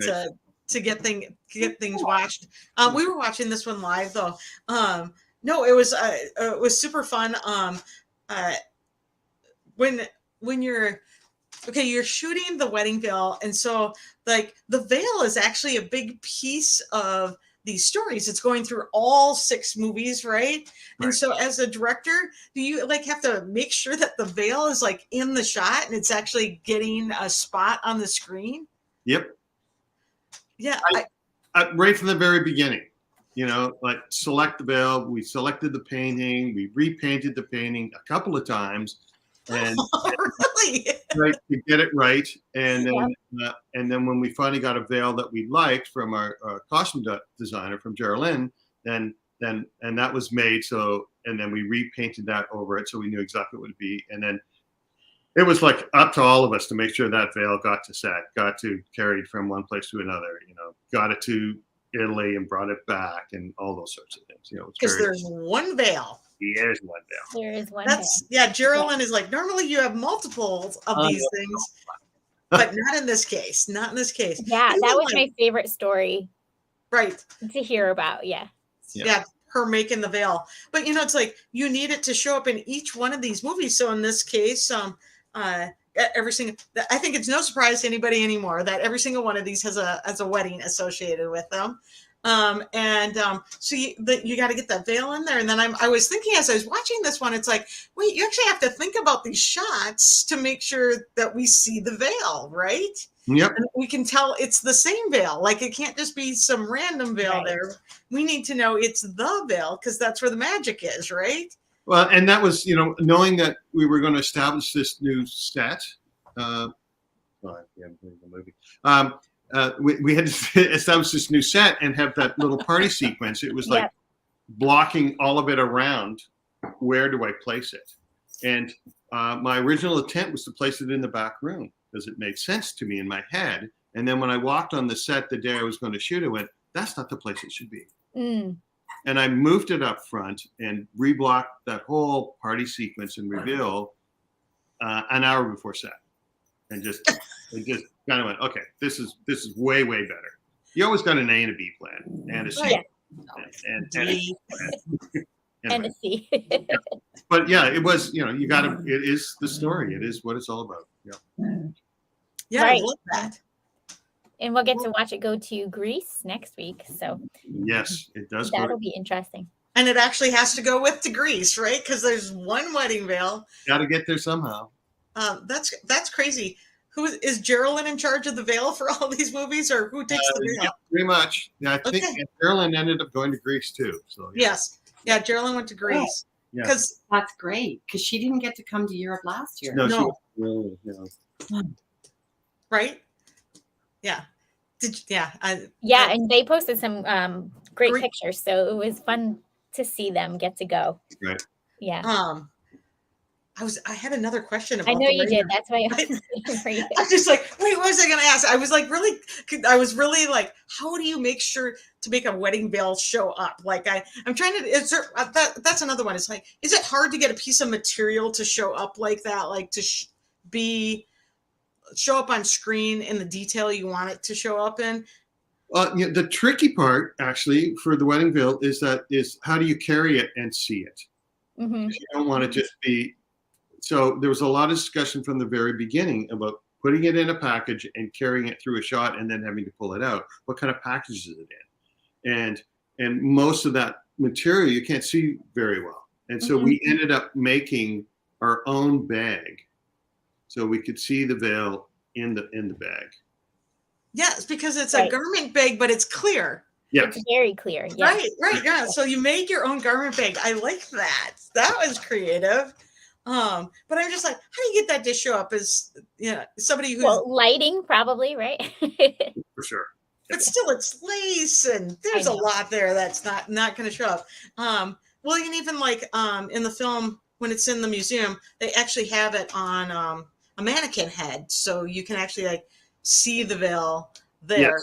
Yeah. To get things watched. We were watching this one live though. No, it was super fun. When you're shooting the wedding veil, and so like the veil is actually a big piece of these stories. It's going through all 6 movies, right? And so as a director, do you have to make sure that the veil is like in the shot and it's actually getting a spot on the screen? Yep. Yeah. Right from the very beginning, select the veil. We selected the painting. We repainted the painting a couple of times, and really, right, to get it right. And then when we finally got a veil that we liked from our costume designer from Geraldine, then that was made. So and then we repainted that over it, so we knew exactly what it would be. And then it was like up to all of us to make sure that veil got to set, got to carried from one place to another. Got it to Italy and brought it back, and all those sorts of things. Because there's one veil. There's one veil. There is one. Geraldine is like, normally you have multiples of these things, but not in this case. Not in this case. Yeah, that was my favorite story. Right. To hear about. Yeah. Yeah. Her making the veil. But it's like you need it to show up in each one of these movies. So in this case, I think it's no surprise to anybody anymore that every single one of these has a wedding associated with them. So you got to get that veil in there. And then I was thinking as I was watching this one, it's like, wait, you actually have to think about these shots to make sure that we see the veil, right? Yep. And we can tell it's the same veil. Like it can't just be some random veil there. We need to know it's the veil because that's where the magic is, right? Well, and that was, knowing that we were going to establish this new set. The movie. We had to establish this new set and have that little party sequence. It was like blocking all of it around. Where do I place it? And my original intent was to place it in the back room because it made sense to me in my head. And then when I walked on the set the day I was going to shoot, I went, that's not the place it should be. And I moved it up front and reblocked that whole party sequence and reveal an hour before set. And just kind of went, okay, this is way, way better. You always got an A and a B plan and a C. And a C. But yeah, it was, it is the story. It is what it's all about. Yeah, I love that. And we'll get to watch it go to Greece next week. So yes, it does. That'll be interesting. And it actually has to go with to Greece, right? Because there's one wedding veil. Got to get there somehow. That's crazy. Who is Geraldine in charge of the veil for all these movies, or who takes the veil? Yeah, pretty much. Yeah, I think Geraldine ended up going to Greece too. So yes, Geraldine went to Greece. Because that's great. Because she didn't get to come to Europe last year. No. Right? Yeah. And they posted some great pictures, so it was fun to see them get to go. Right. Yeah. I had another question about I know the you writing. did. That's why I was waiting for you. I'm just like, wait, what was I going to ask? I was really like, how do you make sure to make a wedding veil show up? Like I'm trying to, that's another one. It's like, is it hard to get a piece of material to show up like that? Like to show up on screen in the detail you want it to show up in? The tricky part actually for the wedding veil is how do you carry it and see it? Mm-hmm. You don't want to just be, so there was a lot of discussion from the very beginning about putting it in a package and carrying it through a shot and then having to pull it out. What kind of package is it in? And most of that material you can't see very well. And so we ended up making our own bag so we could see the veil in the bag. Yes, because it's a garment bag, but it's clear. Yeah, it's very clear. Yes. Right. Yeah. So you made your own garment bag. I like that. That was creative. But I'm just like, how do you get that to show up as somebody who's lighting probably, right? for sure. But still, it's lace, and there's a lot there that's not going to show up. Well, you can even like in the film when it's in the museum, they actually have it on a mannequin head, so you can actually like see the veil there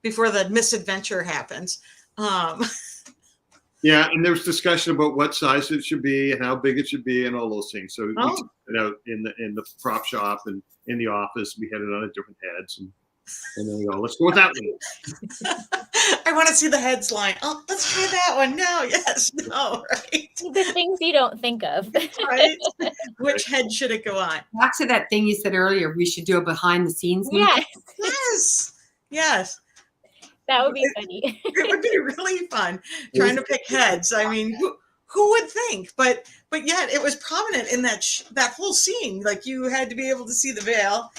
before the misadventure happens. Yeah, and there was discussion about what size it should be and how big it should be and all those things. So we took it out in the prop shop and in the office. We had it on a different heads, and then we go, let's go with that one. I want to see the heads line. Oh, let's try that one. No, yes, no, right. The things you don't think of. Right? Which head should it go on? Back to that thing you said earlier, we should do a behind the scenes. Yes. That would be funny. It would be really fun trying to pick heads. I mean, who would think? But yet it was prominent in that whole scene. Like you had to be able to see the veil.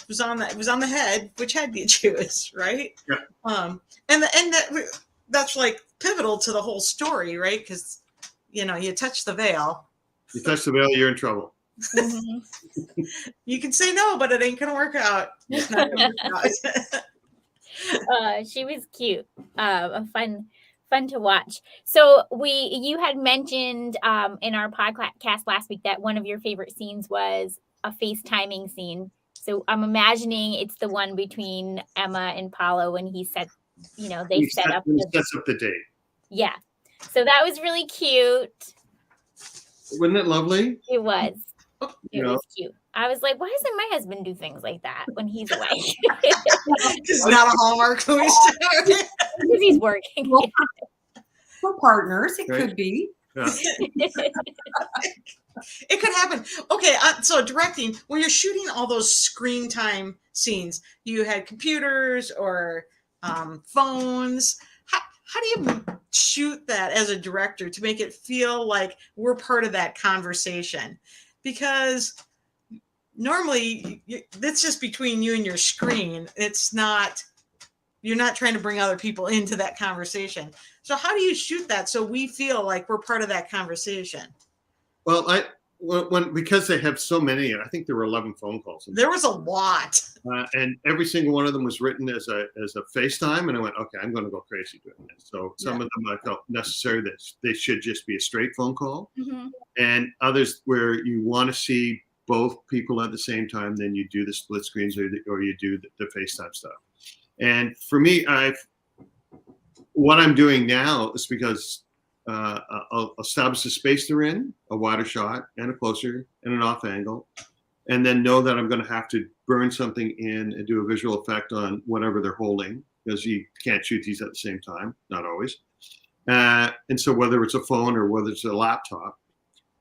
It was on the head. Which head do you choose, right? Yeah. That's like pivotal to the whole story, right? Because you touch the veil. You touch the veil, you're in trouble. Mm-hmm. You can say no, but it ain't gonna work out. It's not gonna work out. She was cute. Fun to watch. So you had mentioned in our podcast last week that one of your favorite scenes was a FaceTiming scene. So I'm imagining it's the one between Emma and Paulo when he said, they set up the date. Yeah. So that was really cute. Wasn't it lovely? It was. It was cute. I was like, why doesn't my husband do things like that when he's away? It's not a Hallmark movie star. Because he's working. For partners, it could be. Yeah. It could happen. Okay, so directing, when you're shooting all those screen time scenes, you had computers or phones. How do you shoot that as a director to make it feel like we're part of that conversation? Because normally it's just between you and your screen. You're not trying to bring other people into that conversation. So how do you shoot that so we feel like we're part of that conversation? Well, because they have so many, I think there were 11 phone calls. There was a lot. And every single one of them was written as a FaceTime. And I went, okay, I'm going to go crazy doing this. So some of them I felt necessary that they should just be a straight phone call. Mm-hmm. And others where you want to see both people at the same time, then you do the split screens or you do the FaceTime stuff. And for me, what I'm doing now is because I'll establish the space they're in, a wider shot and a closer and an off angle, and then know that I'm going to have to burn something in and do a visual effect on whatever they're holding, because you can't shoot these at the same time, not always. And so whether it's a phone or whether it's a laptop.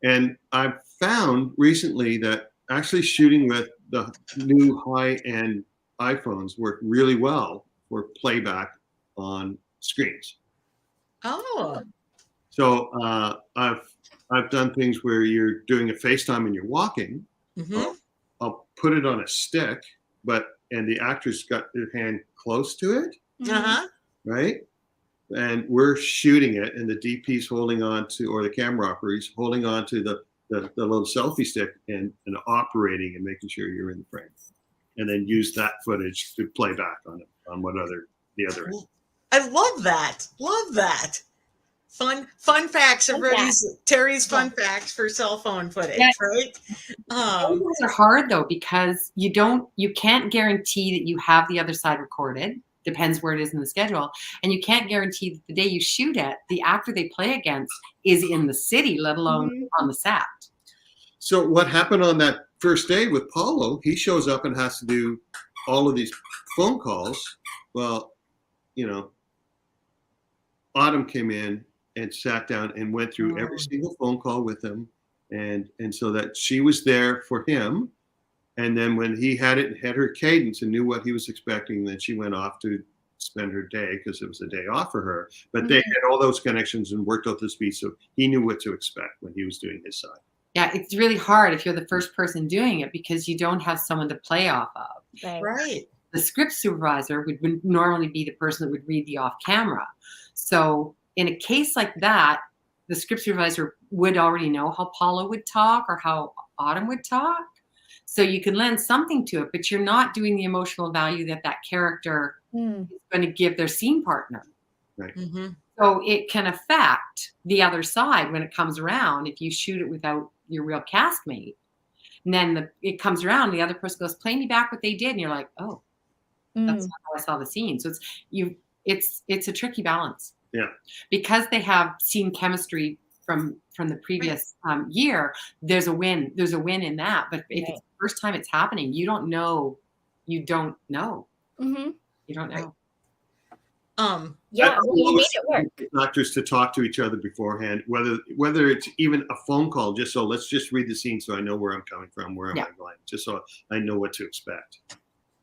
And I've found recently that actually shooting with the new high-end iPhones work really well for playback on screens. Oh. So I've done things where you're doing a FaceTime and you're walking. Mm-hmm. I'll put it on a stick, and the actor's got their hand close to it, Uh-huh. right? And we're shooting it, and the DP's holding on to, or the camera operator's holding on to the little selfie stick and operating and making sure you're in the frame, and then use that footage to play back on what the other. I love that. Love that. fun facts. Fun Everybody's Terry's fun facts for cell phone footage, Yeah. right? Those are hard though, because you can't guarantee that you have the other side recorded. Depends where it is in the schedule. And you can't guarantee that the day you shoot it, the actor they play against is in the city, let alone on the set. So what happened on that first day with Paulo, he shows up and has to do all of these phone calls. Well, Autumn came in and sat down and went through every single phone call with him. And so that she was there for him. And then when he had her cadence and knew what he was expecting, then she went off to spend her day because it was a day off for her. But they had all those connections and worked out the speed, so he knew what to expect when he was doing his side. Yeah, it's really hard if you're the first person doing it because you don't have someone to play off of. Right. The script supervisor would normally be the person that would read the off camera. So in a case like that, the script supervisor would already know how Paulo would talk or how Autumn would talk. So you can lend something to it, but you're not doing the emotional value that character is going to give their scene partner. Right. Mm-hmm. So it can affect the other side when it comes around if you shoot it without your real castmate. And then it comes around, the other person goes, play me back what they did. And you're like, oh, that's not how I saw the scene. So it's a tricky balance. Yeah. Because they have scene chemistry from the previous year, there's a win. There's a win in that. But if it's the first time it's happening, you don't know. You don't know. Mm-hmm. You don't know. Yeah, you made it work. Actors to talk to each other beforehand, whether it's even a phone call, just so let's just read the scene so I know where I'm coming from, where am I going, just so I know what to expect.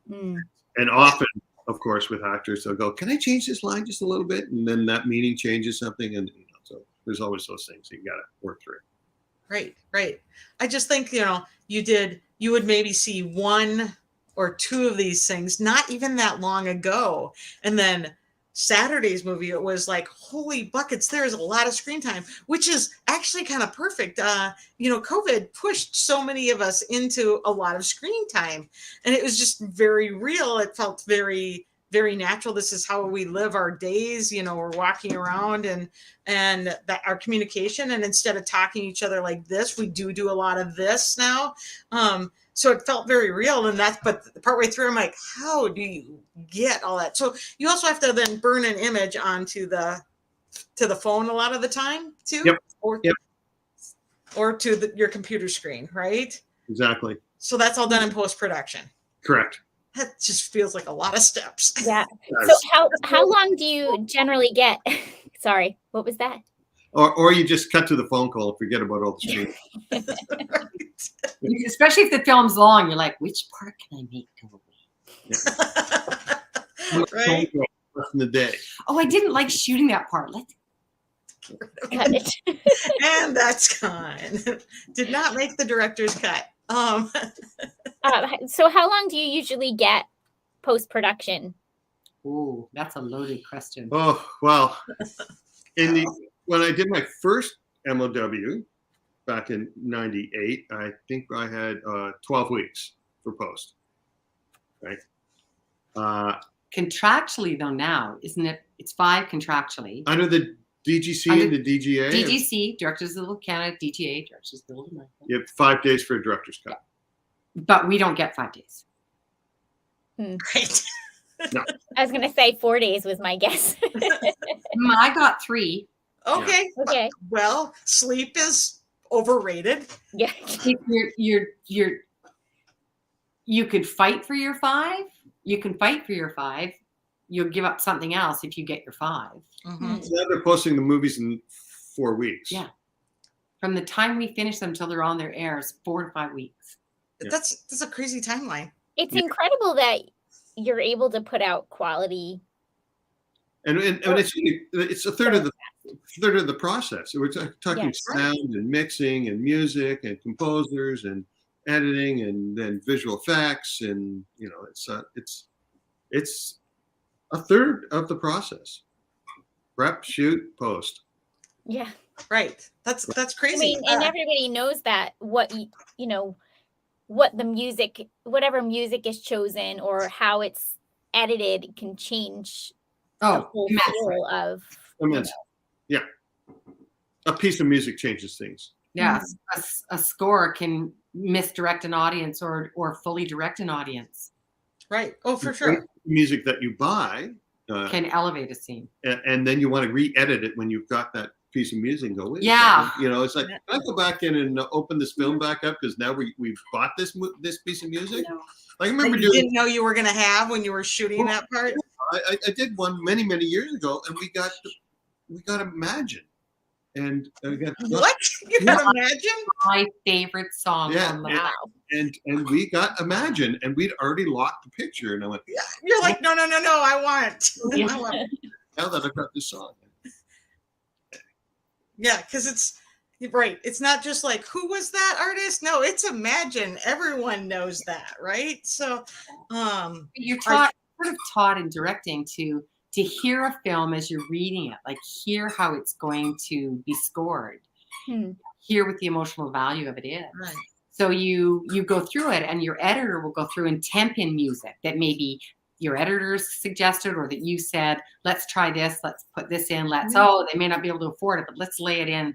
And often, of course, with actors, they'll go, "Can I change this line just a little bit?" And then that meeting changes something, and so there's always those things you got to work through. Right. I just think you would maybe see one or two of these things not even that long ago, and then Saturday's movie, it was like, holy buckets, there's a lot of screen time, which is actually kind of perfect. COVID pushed so many of us into a lot of screen time, and it was just very real. It felt very, very natural. This is how we live our days. We're walking around and that our communication, and instead of talking to each other like this, we do a lot of this now. So it felt very real, but partway through, I'm like, how do you get all that? So you also have to then burn an image onto the phone a lot of the time too, or to your computer screen, right? Exactly. So that's all done in post-production. Correct. That just feels like a lot of steps. Yeah. So how long do you generally get? Sorry, what was that? Or you just cut to the phone call and forget about all the screen. Right. Especially if the film's long, you're like, which part can I make go away? Right. Less than the day. Oh, I didn't like shooting that part. Let's Cut it. And that's gone. Did not make the director's cut. So how long do you usually get post-production? Oh, that's a loaded question. Oh, well, when I did my first MOW back in '98, I think I had 12 weeks for post. Right. Contractually, though, now, isn't it? It's 5 contractually. Under the DGC and the DGA. DGC, Directors Guild of Canada, DGA, Directors Guild of America. You have 5 days for a director's cut. But we don't get 5 days. Right. No. I was going to say 4 days was my guess. I got 3. Okay. Okay. Well, sleep is overrated. Yeah. You could fight for your 5. You can fight for your 5. You'll give up something else if you get your 5. Mm-hmm. So now they're posting the movies in 4 weeks. Yeah. From the time we finish them till they're on their air is 4 to 5 weeks. Yeah. That's a crazy timeline. It's incredible that you're able to put out quality. And it's a third of the process. We're talking sound and mixing and music and composers and editing and then visual effects, and it's a third of the process. Prep, shoot, post. Yeah. Right. That's crazy. I mean, and everybody knows that what what the music, whatever music is chosen or how it's edited can change the whole feel of. Immense. Yeah. A piece of music changes things. Yeah, a score can misdirect an audience or fully direct an audience. Right. Oh, for The sure. music that you buy Can elevate a scene. and then you want to re-edit it when you've got that piece of music and go, wait a Yeah. second. You know, it's like, can I go back in and open this film back up because now we've bought this piece of music? Like, I remember That you didn't know you were going to have when you were shooting that part. I did one many years ago, and we got Imagine, and What? You got Imagine? My favorite song. Yeah, on the Wow. and we got Imagine, and we'd already locked the picture, and I went, Yeah. You're like, no, I want. Yeah. I want. now that I've got this song. Yeah, because it's right. It's not just like, who was that artist? No, it's Imagine. Everyone knows that, right? So, You're sort of taught in directing to hear a film as you're reading it, like hear how it's going to be scored, hear what the emotional value of it is. right. So you go through it, and your editor will go through and temp in music that maybe your editors suggested or that you said, let's try this, let's put this in, oh, they may not be able to afford it, but let's lay it in,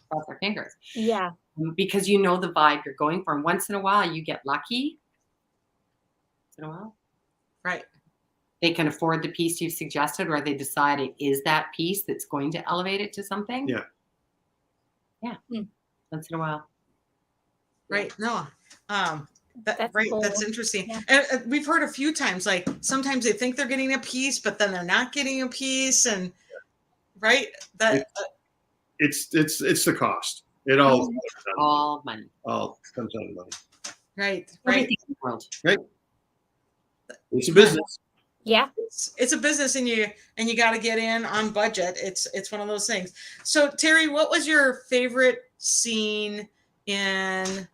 cross our fingers. Yeah. Because you know the vibe you're going for. And once in a while you get lucky. Once in a while. Right. They can afford the piece you've suggested, or they decide it is that piece that's going to elevate it to something. Yeah. Yeah. Once in a while. Right. No. That's right. cool. That's interesting. Yeah. And we've heard a few times, like sometimes they think they're getting a piece, but then they're not getting a piece. And right. That It's the cost. It all money. all comes out of money. right. Everything in the world. It's a business. Yeah. It's a business, and you got to get in on budget. It's one of those things. So Terry, what was your favorite scene in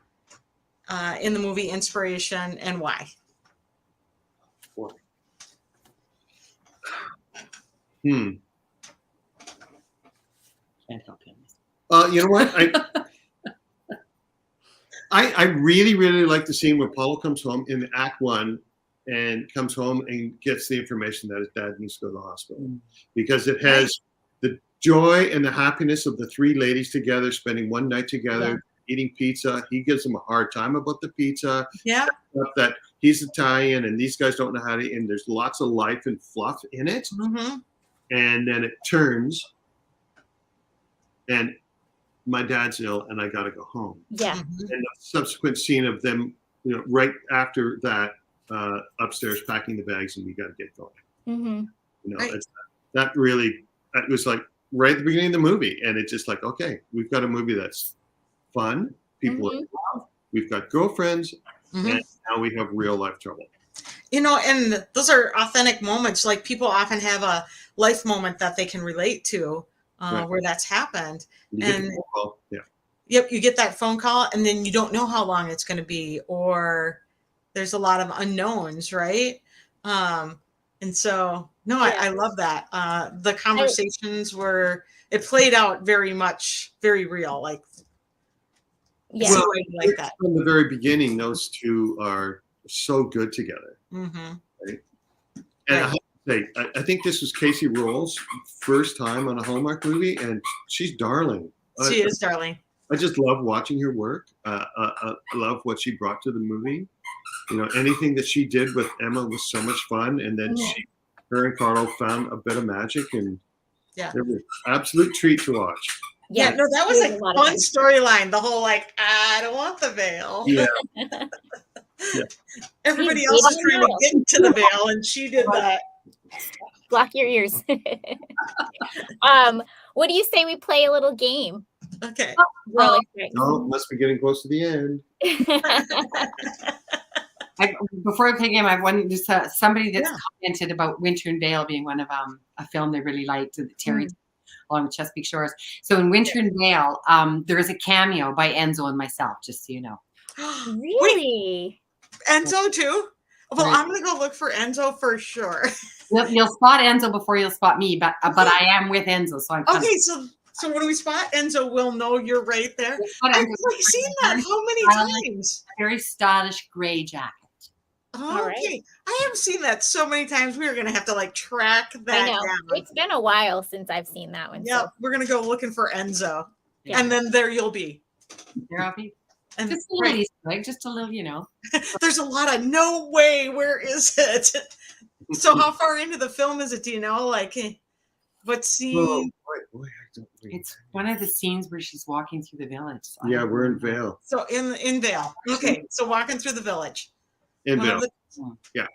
the movie Inspiration, and why? Can't help him. You know what? I really like the scene where Paulo comes home in Act 1 and comes home and gets the information that his dad needs to go to the hospital, because it has the joy and the happiness of the three ladies together spending one night together, eating pizza. He gives them a hard time about the pizza. Yeah. That he's Italian and these guys don't know how to eat, and there's lots of life and fluff in it. Mm-hmm. And then it turns, and my dad's ill, and I got to go home. Yeah. Mm-hmm. And the subsequent scene of them, right after that, upstairs packing the bags, and we got to get going. Mm-hmm. Right. That was like right at the beginning of the movie, and it's just like, okay, we've got a movie that's fun. People are in love. We've got girlfriends, and now we have real life trouble. And those are authentic moments. Like, people often have a life moment that they can relate to, where that's happened. You get the phone call. Yeah. Yep, you get that phone call, and then you don't know how long it's going to be, or there's a lot of unknowns, right? And so, no, I love that. The conversations it played out very real, like, Well, like that. From the very beginning, those two are so good together. Mm-hmm. Right? And I have to say, I think this was Casey Roll's first time on a Hallmark movie, and she's darling. She is darling. I just love watching her work. I love what she brought to the movie. Anything that she did with Emma was so much fun. And then her and Carlo found a bit of magic, and it was an absolute treat to watch. Yeah, no, that was a fun storyline. The whole, like, I don't want the veil. Yeah. Everybody else is trying to get to the veil, and she did that. Block your ears. What do you say we play a little game? Okay. Must be getting close to the end. Before I play a game, I have one. Just somebody that's commented about Winter and Vale being one of a film they really liked, Terry, along with Chesapeake Shores. So in Winter and Vale, there is a cameo by Enzo and myself, just so you know. Really? Enzo too? Well, I'm gonna go look for Enzo for sure. You'll spot Enzo before you'll spot me, but I am with Enzo, so I'm okay. So when we spot Enzo, we'll know you're right there. I've seen that how many times? Very stylish gray jacket. Oh, okay. I have seen that so many times. We're gonna have to track that down. It's been a while since I've seen that one. Yeah, so. we're gonna go looking for Enzo. Yeah. And then there you'll be. There I'll be. And Just a little Easter egg, just a little, you know. there's a lot of no way. Where is it? So how far into the film is it? Do you know? Like, what scene? Boy, I don't really- It's one of the scenes where she's walking through the village. So I Yeah, don't we're in know. Vale. So in Vale. Okay, so walking through the village. In One of Vale. the-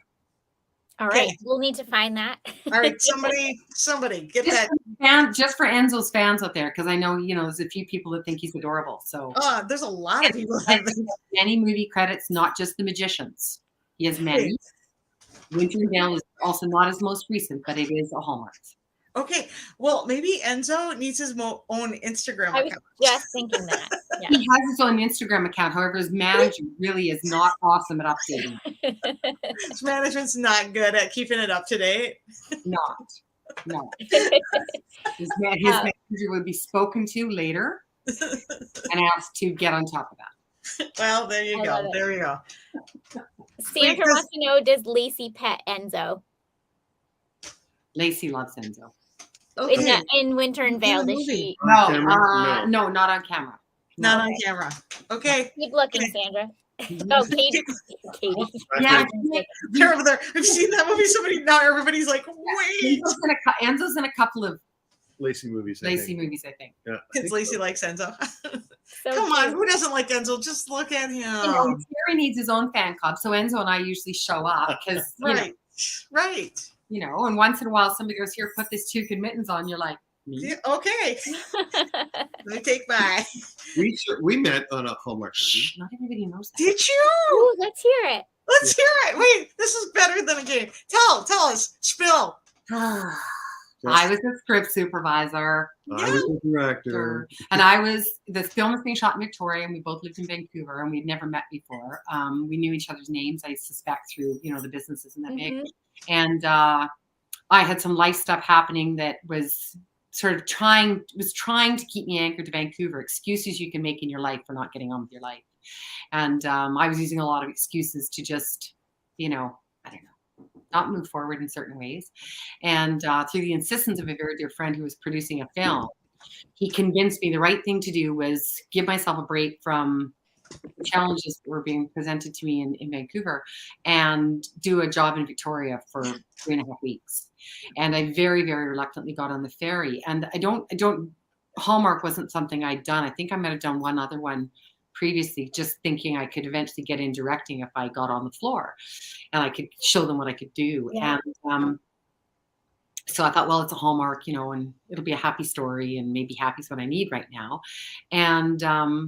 All right, Okay. we'll need to find that. all right, somebody get that. Just for Enzo's fans out there, because I know, you know, there's a few people that think he's adorable. So There's a lot of people. That and many movie credits, not just The Magicians. He has many. Winter in Vale is also not his most recent, but it is a Hallmark. Okay, well, maybe Enzo needs his own Instagram I was account. just thinking that. Yeah. He has his own Instagram account. However, his manager really is not awesome at updating. His management's not good at keeping it up to date. Not. No. His manager would be spoken to later and asked to get on top of that. Well, there you I go. love it. There you go. Sandra wants to know, does Lacey pet Enzo? Lacey loves Enzo. Okay, In Winter in In Vale, the does movie. she? No, camera? no, not on camera. not on camera. Okay, Keep looking, Sandra. Oh, Katie. Katie. Yeah, they're over there. I've seen that movie. Now everybody's like, wait. Enzo's in a couple of Lacey movies. I Lacey think. movies, I think. Yeah. Kids Lacey likes Enzo. So Come on, cute. who doesn't like Enzo? Just look at him. You know, Terry needs his own fan club, so Enzo and I usually show up because Right. you know, and once in a while somebody goes, "Here, put this toucan mittens on." You're like, "Me?" Yeah, okay. Let me take my. We met on a Hallmark movie. Not everybody knows that. Did you? Ooh, let's hear it. Let's hear it. Wait, this is better than a game. Tell us. Spill. I was a script supervisor, I was the director. and the film was being shot in Victoria, and we both lived in Vancouver, and we'd never met before. We knew each other's names, I suspect, through, you know, the business isn't that big. Mhm. And I had some life stuff happening that was sort of trying to keep me anchored to Vancouver. Excuses you can make in your life for not getting on with your life. And I was using a lot of excuses to just, you know, I don't know, not move forward in certain ways. And through the insistence of a very dear friend who was producing a film, he convinced me the right thing to do was give myself a break from the challenges that were being presented to me in Vancouver and do a job in Victoria for 3.5 weeks. And I very, very reluctantly got on the ferry. And Hallmark wasn't something I'd done. I think I might have done one other one previously, just thinking I could eventually get in directing if I got on the floor and I could show them what I could do. Yeah. And so I thought, well, it's a Hallmark, you know, and it'll be a happy story, and maybe happy is what I need right now. And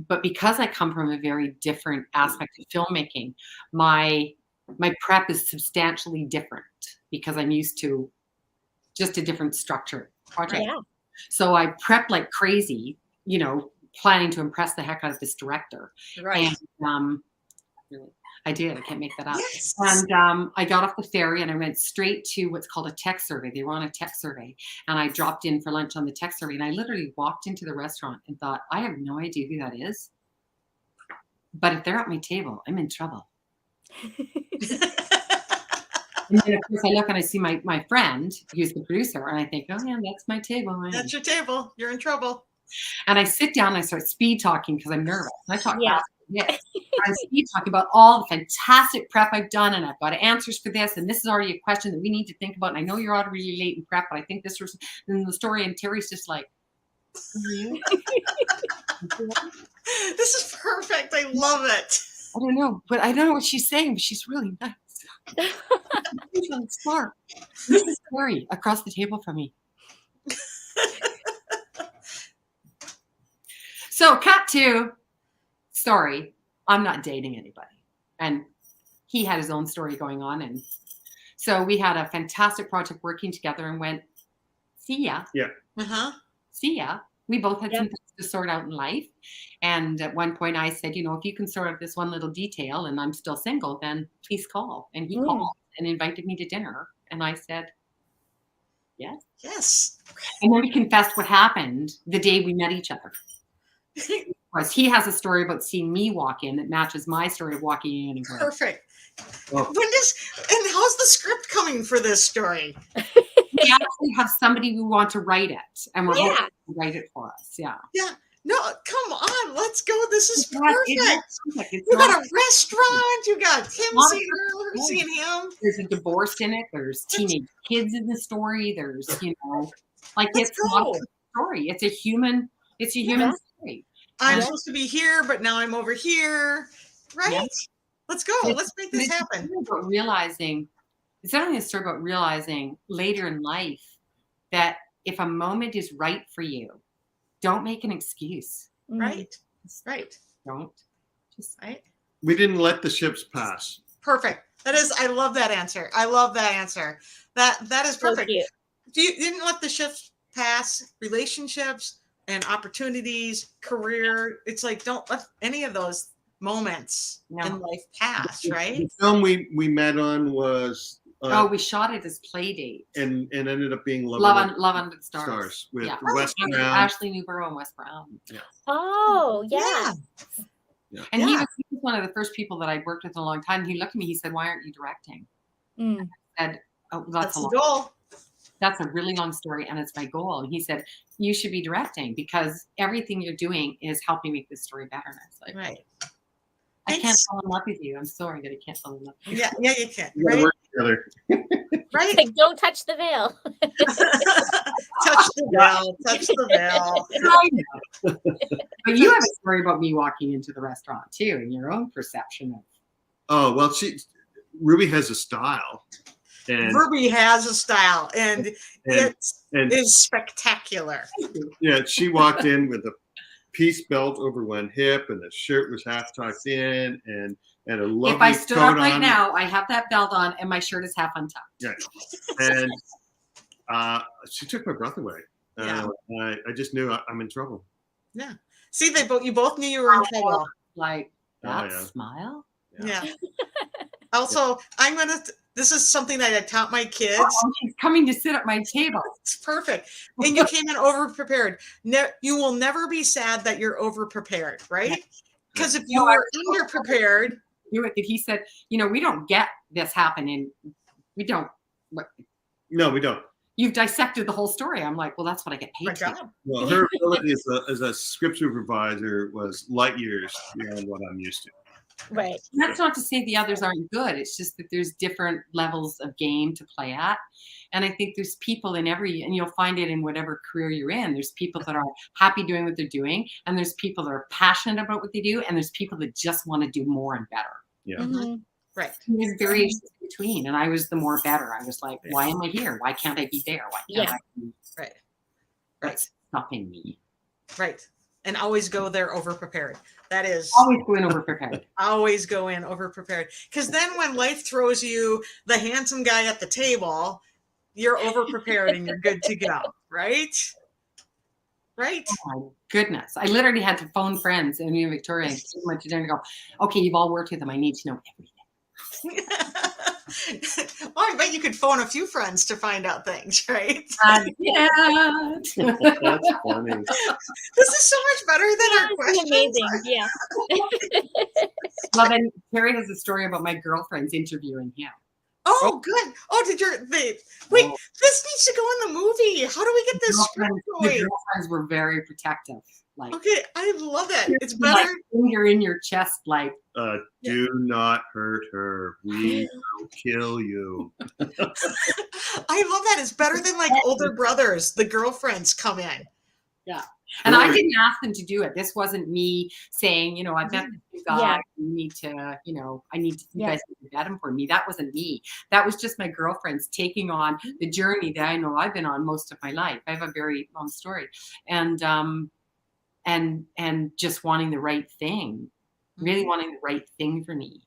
but because I come from a very different aspect of filmmaking, my prep is substantially different because I'm used to just a different structure project. Yeah. So I prepped like crazy, you know, planning to impress the heck out of this director. Right. And I did. I can't make that up. Yes. And I got off the ferry and I went straight to what's called a tech survey. They were on a tech survey, and I dropped in for lunch on the tech survey. And I literally walked into the restaurant and thought, I have no idea who that is, but if they're at my table, I'm in trouble. And then of course I look and I see my friend, who's the producer, and I think, oh yeah, that's my table. Right? That's your table. You're in trouble. And I sit down and I start speed talking because I'm nervous. And I talk Yeah. fast. Yes. I'm speed talking about all the fantastic prep I've done, and I've got answers for this, and this is already a question that we need to think about. And I know you're already late in prep, but I think this was in the story. And Terry's just like, This is perfect. I love it. I don't know, but I don't know what she's saying, but she's really nice. She's really smart. This is Terry across the table from me. So cut to story. I'm not dating anybody. And he had his own story going on. And so we had a fantastic project working together and went, see ya. Uh-huh. See ya. We both had Yeah. some things to sort out in life. And at one point I said, you know, if you can sort out this one little detail and I'm still single, then please call. And he called and invited me to dinner. And I said, yes. Yes. And then we confessed what happened the day we met each other. Was he has a story about seeing me walk in that matches my story of walking in anywhere. Perfect. Oh. And how's the script coming for this story? We actually have somebody who want to write it, and we're hoping to write it for us. Yeah. Yeah. No, come on, let's go. This is It's not- perfect. it's You got not- a restaurant. You got him not a seeing her, perfect seeing him. There's a divorce in it. There's teenage kids in the story. There's, like Let's it's not a go. perfect story. It's a human Yeah. story. I'm Yeah. supposed to be here, but now I'm over here. Right? Yeah. Let's go. It's- Let's make this It's happen. it's only a story about realizing later in life that if a moment is right for you, don't make an excuse. Right. Right. Don't. Just Right. We didn't let the ships pass. Perfect. That is, I love that answer. I love that answer. That is So perfect. cute. You didn't let the shifts pass, relationships and opportunities, career. It's like, don't let any of those moments No. in life pass, right? The film we met on was we shot it as play date. and ended up being Love Under the Stars. with Yeah. Wes Brown. Ashley Newborough and Wes Brown. Oh, yeah. And he Yeah. was one of the first people that I'd worked with in a long time. He looked at me, he said, "Why aren't you directing?" Mm. I said, "Oh, That's that's the a long, goal. that's a really long story, and it's my goal." And he said, "You should be directing because everything you're doing is helping make this story better." And I was like, Right. I can't Thanks. fall in love with you. I'm sorry that I can't fall in love with you. Yeah, you can. We gotta Right? work together. Right? Like, don't touch the veil. Touch the veil. Touch the veil. I know. But you have a story about me walking into the restaurant too, and your own perception of. Oh well, Ruby has a style, and Ruby has a style, and and it is spectacular. yeah, she walked in with a piece belt over one hip, and the shirt was half tucked in, and a lovely If I stood coat up right on. now, I have that belt on, and my shirt is half untucked. Yeah, and she took my breath away. Yeah. I just knew I'm in trouble. See, you both knew you were in trouble. Like that yeah. smile. Yeah. Also, this is something that I taught my kids. Oh, she's coming to sit at my table. It's perfect. And you came in over prepared. You will never be sad that you're over prepared, right? Because if you are under prepared, Do it. That he said, we don't get this happening. We don't. No, we don't. You've dissected the whole story. I'm like, well, that's what I get my paid to. job. Well, her ability as a script supervisor was light years beyond what I'm used to. Right. That's not to say the others aren't good. It's just that there's different levels of game to play at. And I think there's people in and you'll find it in whatever career you're in. There's people that are happy doing what they're doing. And there's people that are passionate about what they do. And there's people that just want to do more and better. Yeah. Mhm. Right. There's variations between. And I was the more better. I was like, why am I here? Why can't I be there? Why can't Yeah. I be Right. what's stopping me? Right. And always go there over prepared. That is Always going over prepared. always go in over prepared. Because then when life throws you the handsome guy at the table, you're over prepared and you're good to go. Right? Right? Oh my goodness. I literally had to phone friends in New Victoria and went to dinner and go, okay, you've all worked with them. I need to know everything. Well, I bet you could phone a few friends to find out things, right? Yeah. That's funny. This is so much better than our It's questions. amazing. Yeah. Well, then Terry has a story about my girlfriends interviewing him. Oh, good. Oh, wait, Oh. this needs to go in the movie. How do we get this script The going? girlfriends were very protective. Like, Okay, I love that. It's like better. finger in your chest, like, Do not hurt her. We will kill you. I love that. It's better than like older brothers. The girlfriends come in. and I Right. didn't ask them to do it. This wasn't me saying, I met this guy. Yeah. You need to, I need to, you Yeah. guys need to vet him for me. That wasn't me. That was just my girlfriends taking on the journey that I know I've been on most of my life. I have a very long story, and just wanting the right thing, really wanting the right thing for me,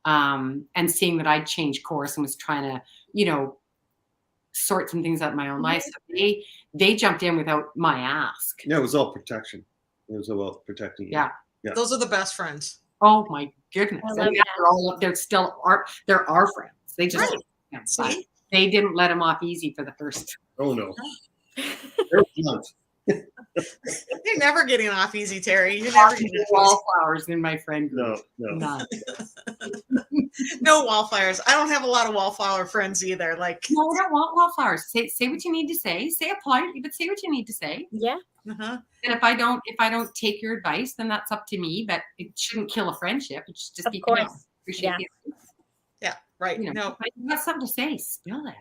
and seeing that I'd changed course and was trying to, sort some things out in my own life. So they jumped in without my ask. Yeah, it was all protection. It was about protecting you. Yeah. Those are the best friends. Oh my goodness! I And love now they're all up. They're our friends. They just Right. but See? they didn't let them off easy for the first. Oh no. They're blunt. You're never getting off easy, Terry. You're never getting off Wallflowers in my friend group. No. None. easy. No wallflowers. I don't have a lot of wallflower friends either. Like, No, I don't want wallflowers. Say what you need to say. Say it politely, but say what you need to say. Yeah. Uh-huh. And if I don't take your advice, then that's up to me. But it shouldn't kill a friendship. It should just Of be course. kind. Appreciate Yeah. the advice. Yeah, right. You know, No, if you got something to say, spill it.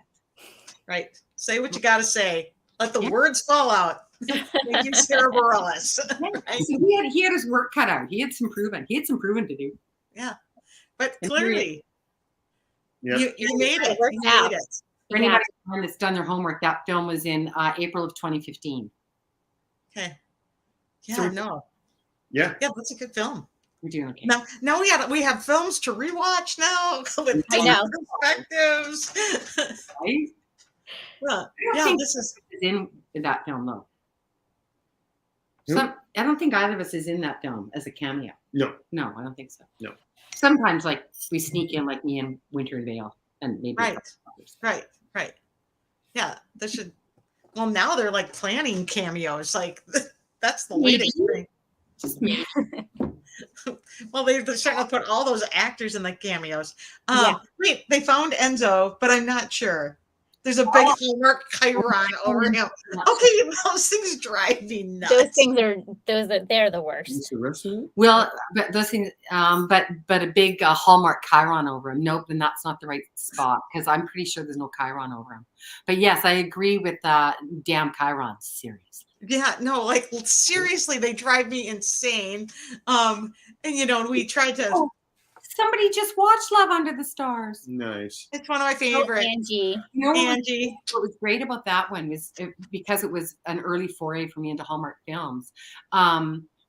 right. Say what you got to say. Let the Yeah. words fall out. Thank you, Sarah Bareilles. Right? So he had his work cut out. He had some proving to do. Yeah, but And clearly Yeah. you made it. worked You out. made it. For anybody that's done their homework, that film was in April of 2015. Okay. Yeah, So- no. Yeah. Yeah, that's a good film. We're doing okay. Now we have films to rewatch now with I know. different perspectives. Right? Well, I don't yeah, think this is is in that film though. Who? I don't think either of us is in that film as a cameo. No. No, I don't think so. No. Sometimes like we sneak in like me and Winter and Vale and maybe a Right. couple others. right. Yeah, this should. Well, now they're like planning cameos. Like that's the latest thing. Just me. Well, they're starting to put all those actors in the cameos. Yeah. Wait, they found Enzo, but I'm not sure. There's a big Hallmark Chiron over him. Okay, those things drive me nuts. Those things are they're the worst. What's the rest of it? Well, but those things, but a big Hallmark Chiron over him. Nope, then that's not the right spot because I'm pretty sure there's no Chiron over him. But yes, I agree with damn Chiron. Seriously. Yeah, no, like seriously, they drive me insane. And we tried to. Oh, somebody just watched Love Under the Stars. Nice. It's one of my Oh, favorites. Angie. You know Angie. what was great about that one was because it was an early foray for me into Hallmark films.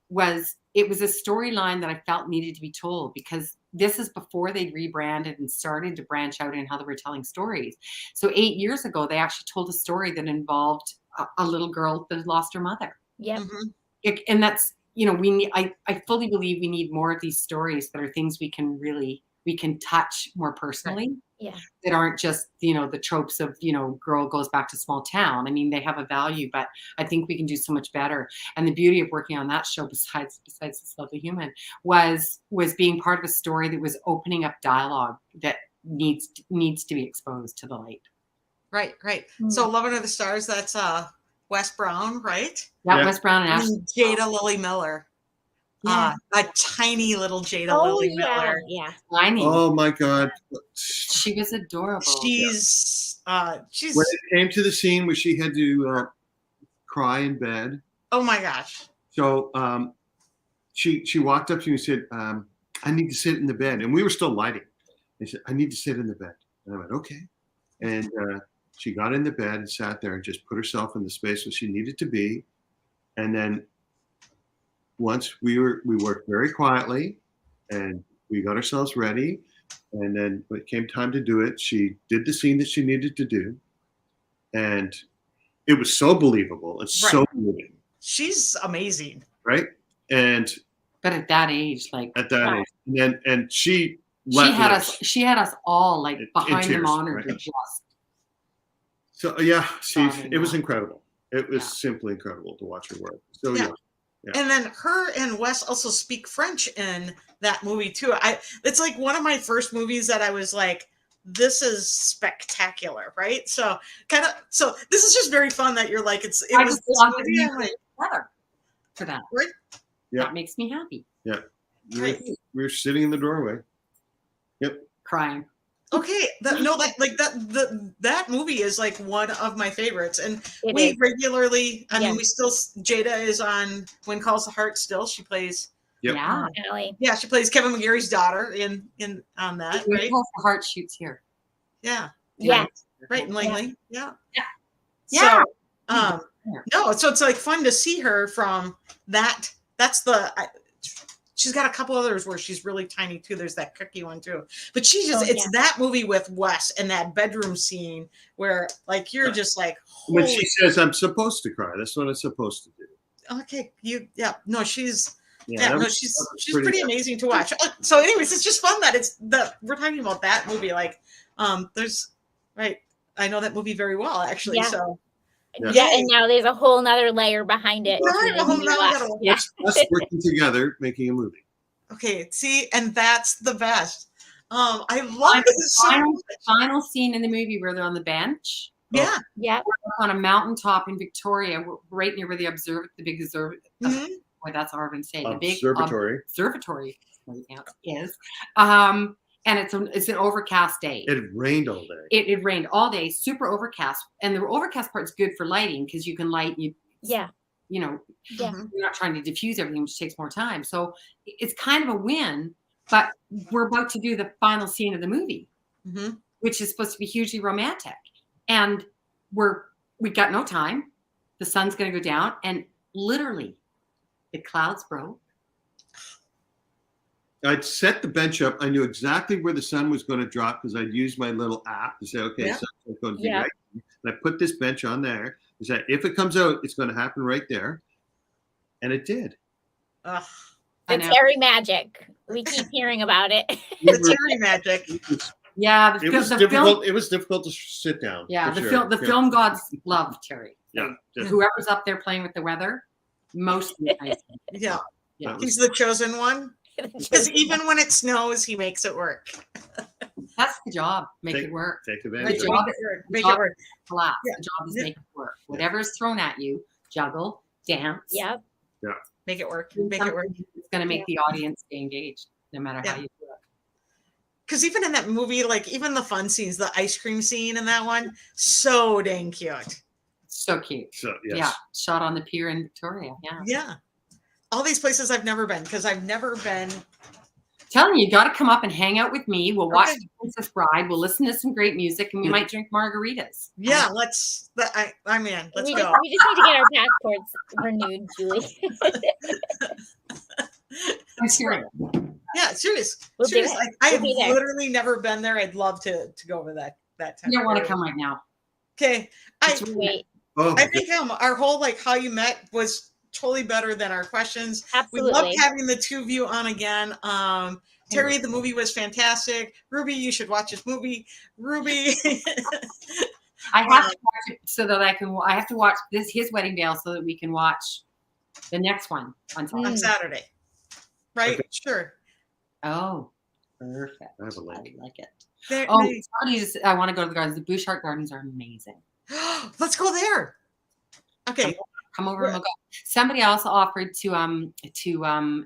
Was it was a storyline that I felt needed to be told because this is before they'd rebranded and started to branch out in how they were telling stories. So 8 years ago, they actually told a story that involved a little girl that had lost her mother. Yep. Mhm. And that's, we need, I fully believe we need more of these stories that are things we can touch more personally. Yeah. That aren't just, the tropes of, girl goes back to small town. I mean, they have a value, but I think we can do so much better. And the beauty of working on that show, besides this lovely human, was being part of a story that was opening up dialogue that needs to be exposed to the light. Right. Mm. So Love Under the Stars, that's Wes Brown, right? That Yeah. was Brown and Ashley. And Jada Lily Miller. Yeah. A tiny little Jada Oh Lily yeah, Miller. yeah. I mean, Oh my God. she was adorable. She's When it came to the scene where she had to cry in bed, oh my gosh. so she walked up to me and said, I need to sit in the bed. And we were still lighting. They said, I need to sit in the bed. And I went, okay. And she got in the bed and sat there and just put herself in the space where she needed to be. And then once we worked very quietly and we got ourselves ready. And then when it came time to do it, she did the scene that she needed to do. And it was so believable and so moving. She's amazing. Right. And But at that age, like at that age, and she she had us all like In behind the tears, monitor. right? Just So yeah, Sobbing it was now. incredible. It was Yeah. simply incredible to watch her work. So Yeah. yeah. And then her and Wes also speak French in that movie too. It's like one of my first movies that I was like, this is spectacular, right? So this is just very fun that you're like, it I was just this love that movie. we I'm like, together for that. Right. Yeah. That makes me happy. Right. We were sitting in the doorway. Crying. okay, that movie is like one of my favorites, and It we is. regularly. I Yeah. mean, we still. Jada is on When Calls the Heart. Still, she plays. Yep. Yeah. Allie. Yeah, she plays Kevin McGarry's daughter in on that. We Right. call the heart shoots here. Yeah. Yeah. Right in Langley. Yeah. Yeah. So, no, so it's like fun to see her from that. That's she's got a couple others where she's really tiny too. There's that cookie one too. But it's that movie with Wes and that bedroom scene where like you're just like, When holy, she says, "I'm supposed to cry," that's what I'm supposed to do. okay, no, she's that was- she's that was pretty amazing to watch. So, anyways, it's just fun that we're talking about that movie. Like, there's right. I know that movie very well, actually. Yeah. So Yeah, and now there's a whole nother layer behind it. Right, to a whole you nother watch. level. Yeah. Us working together, making a movie. okay, see, and that's the best. I love this so Final, much. final scene in the movie where they're on the bench Yeah. Yeah. on a mountaintop in Victoria, right near where the big Mhm. boy, that's hard to say. The big Observatory. observatory is. And it's an overcast day. It rained all day. It rained all day, super overcast. And the overcast part's good for lighting because you can light Yeah. you know, Yeah. Mhm. you're not trying to diffuse everything, which takes more time. So it's kind of a win, but we're about to do the final scene of the movie, Mhm. which is supposed to be hugely romantic. And we got no time. The sun's going to go down, and literally the clouds broke. I'd set the bench up. I knew exactly where the sun was going to drop because I'd used my little app to say, okay, Yeah. sun's going to be Yeah. right. And I put this bench on there. I said, if it comes out, it's going to happen right there. And it did. Ugh. It's Terry magic. We keep hearing about it. It's Terry magic. Yeah, It was the difficult. film. It was difficult to sit down. Yeah, for the sure. film gods love Terry. Yeah. Just- Whoever's up there playing with the weather, mostly nice. Yeah. Yeah. That He's the chosen one. Because even when it snows, he makes it work. That's the job. Make Take- it work. Take Good advantage. job. of Make it work. Make job. it work. Collapse. Yeah. The job is Yeah. make it work. Whatever is thrown at you, juggle, dance. Yep. Make it work. do Make it work. something that's going to make the audience stay engaged, no matter how Yeah. you do it. Because even in that movie, like even the fun scenes, the ice cream scene in that one, so dang cute. So cute. So yes. Yeah, shot on the pier in Victoria. Yeah, Yeah. All these places I've never been because I've never been. telling you, you got to come up and hang out with me. We'll watch Okay. The Princess Bride. We'll listen to some great music, and we might drink margaritas. Yeah, let's. I'm in. Let's we go. just need to get our passports renewed, Julie. I'm serious. Yeah, serious. We'll do serious. it. I We'll have be there. literally never been there. I'd love to go over that time. You don't want to come right now. Okay. It's really- Wait, Oh, I think our whole like how you met was totally better than our questions. We loved absolutely. having the two of you on again. Terry, the movie was fantastic. Ruby, you should watch this movie. Ruby, I have to watch it so that I have to watch his wedding veil so that we can watch the next one on time. on Saturday. Right? Okay. Sure. Oh, perfect. I have a I link. like it. There- Oh, I want to go to the gardens. The Bouchard Gardens are amazing. Let's go there. Okay. Come over and we'll go. Somebody else offered to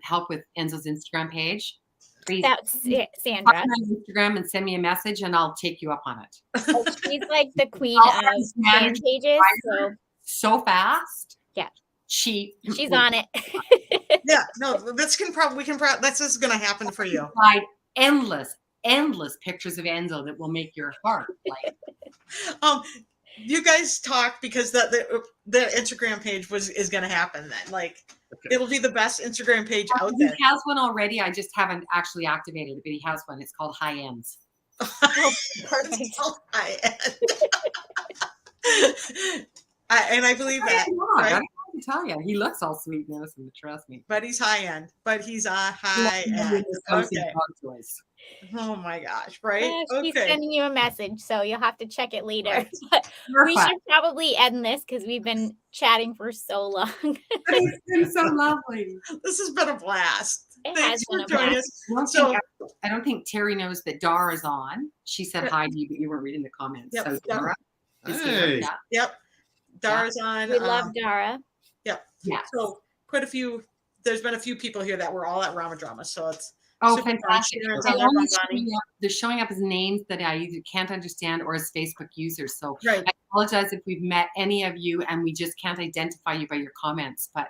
help with Enzo's Instagram page. Please That's it, find Sandra. me on Instagram and send me a message, and I'll take you up on it. Oh, she's like the queen I'll of have fan managed pages. So So fast. Yeah. She's on it. Yeah. No, this can probably this is gonna happen for you. provide endless pictures of Enzo that will make your heart like. You guys talk because the Instagram page is gonna happen then. Like Okay. it'll be the best Instagram page out He there. has one already. I just haven't actually activated it, but he has one. It's called High Ends. Perfect. I believe that. I right? gotta tell you, he looks all sweet and innocent. Trust me. But he's high end. But he's a high end. Okay. Oh my gosh! Right? Yeah, she's Okay. sending you a message, so you'll have to check it later. Right. But we Perfect. should probably end this because we've been chatting for so long. It's been so lovely. This has been a blast. It Thanks has for been a joining blast. us. I don't think Terry knows that Dara's on. She said Yeah. hi to you, but you weren't reading the comments. Yep, So yep. Dara is here. Hey. Yeah. Yep. Dara's on. We love Dara. Yeah. So there's been a few people here that were all at Rama Drama. So it's Oh, super fun. fantastic. Sharon's They're on there, only Bonnie. they're showing up as names that I either can't understand or as Facebook users. So Right. I apologize if we've met any of you and we just can't identify you by your comments. But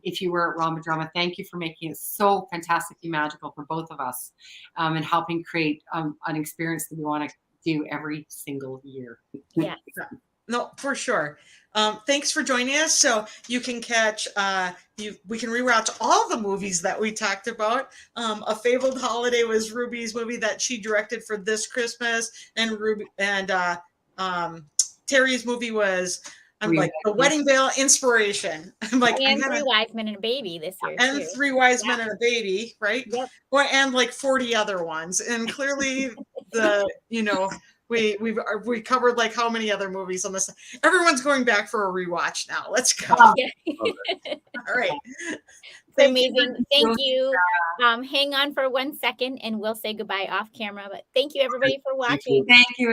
if you were at Rama Drama, thank you for making it so fantastically magical for both of us and helping create an experience that we want to do every single year. Yeah. No, for sure. Thanks for joining us. So you can catch we can rewatch all the movies that we talked about. A Fabled Holiday was Ruby's movie that she directed for this Christmas, and Terry's movie was The Wedding Veil Inspiration. I'm like, And Three Wise Men and a Baby this year. and too. Three Wise Men and a Baby, right? Yep. Well, and like 40 other ones. And clearly we covered like how many other movies on this. Everyone's going back for a rewatch now. Let's go. Yeah. All right. It's amazing. Thank you. Hang on for 1 second and we'll say goodbye off camera. But thank you everybody for watching. Thank you.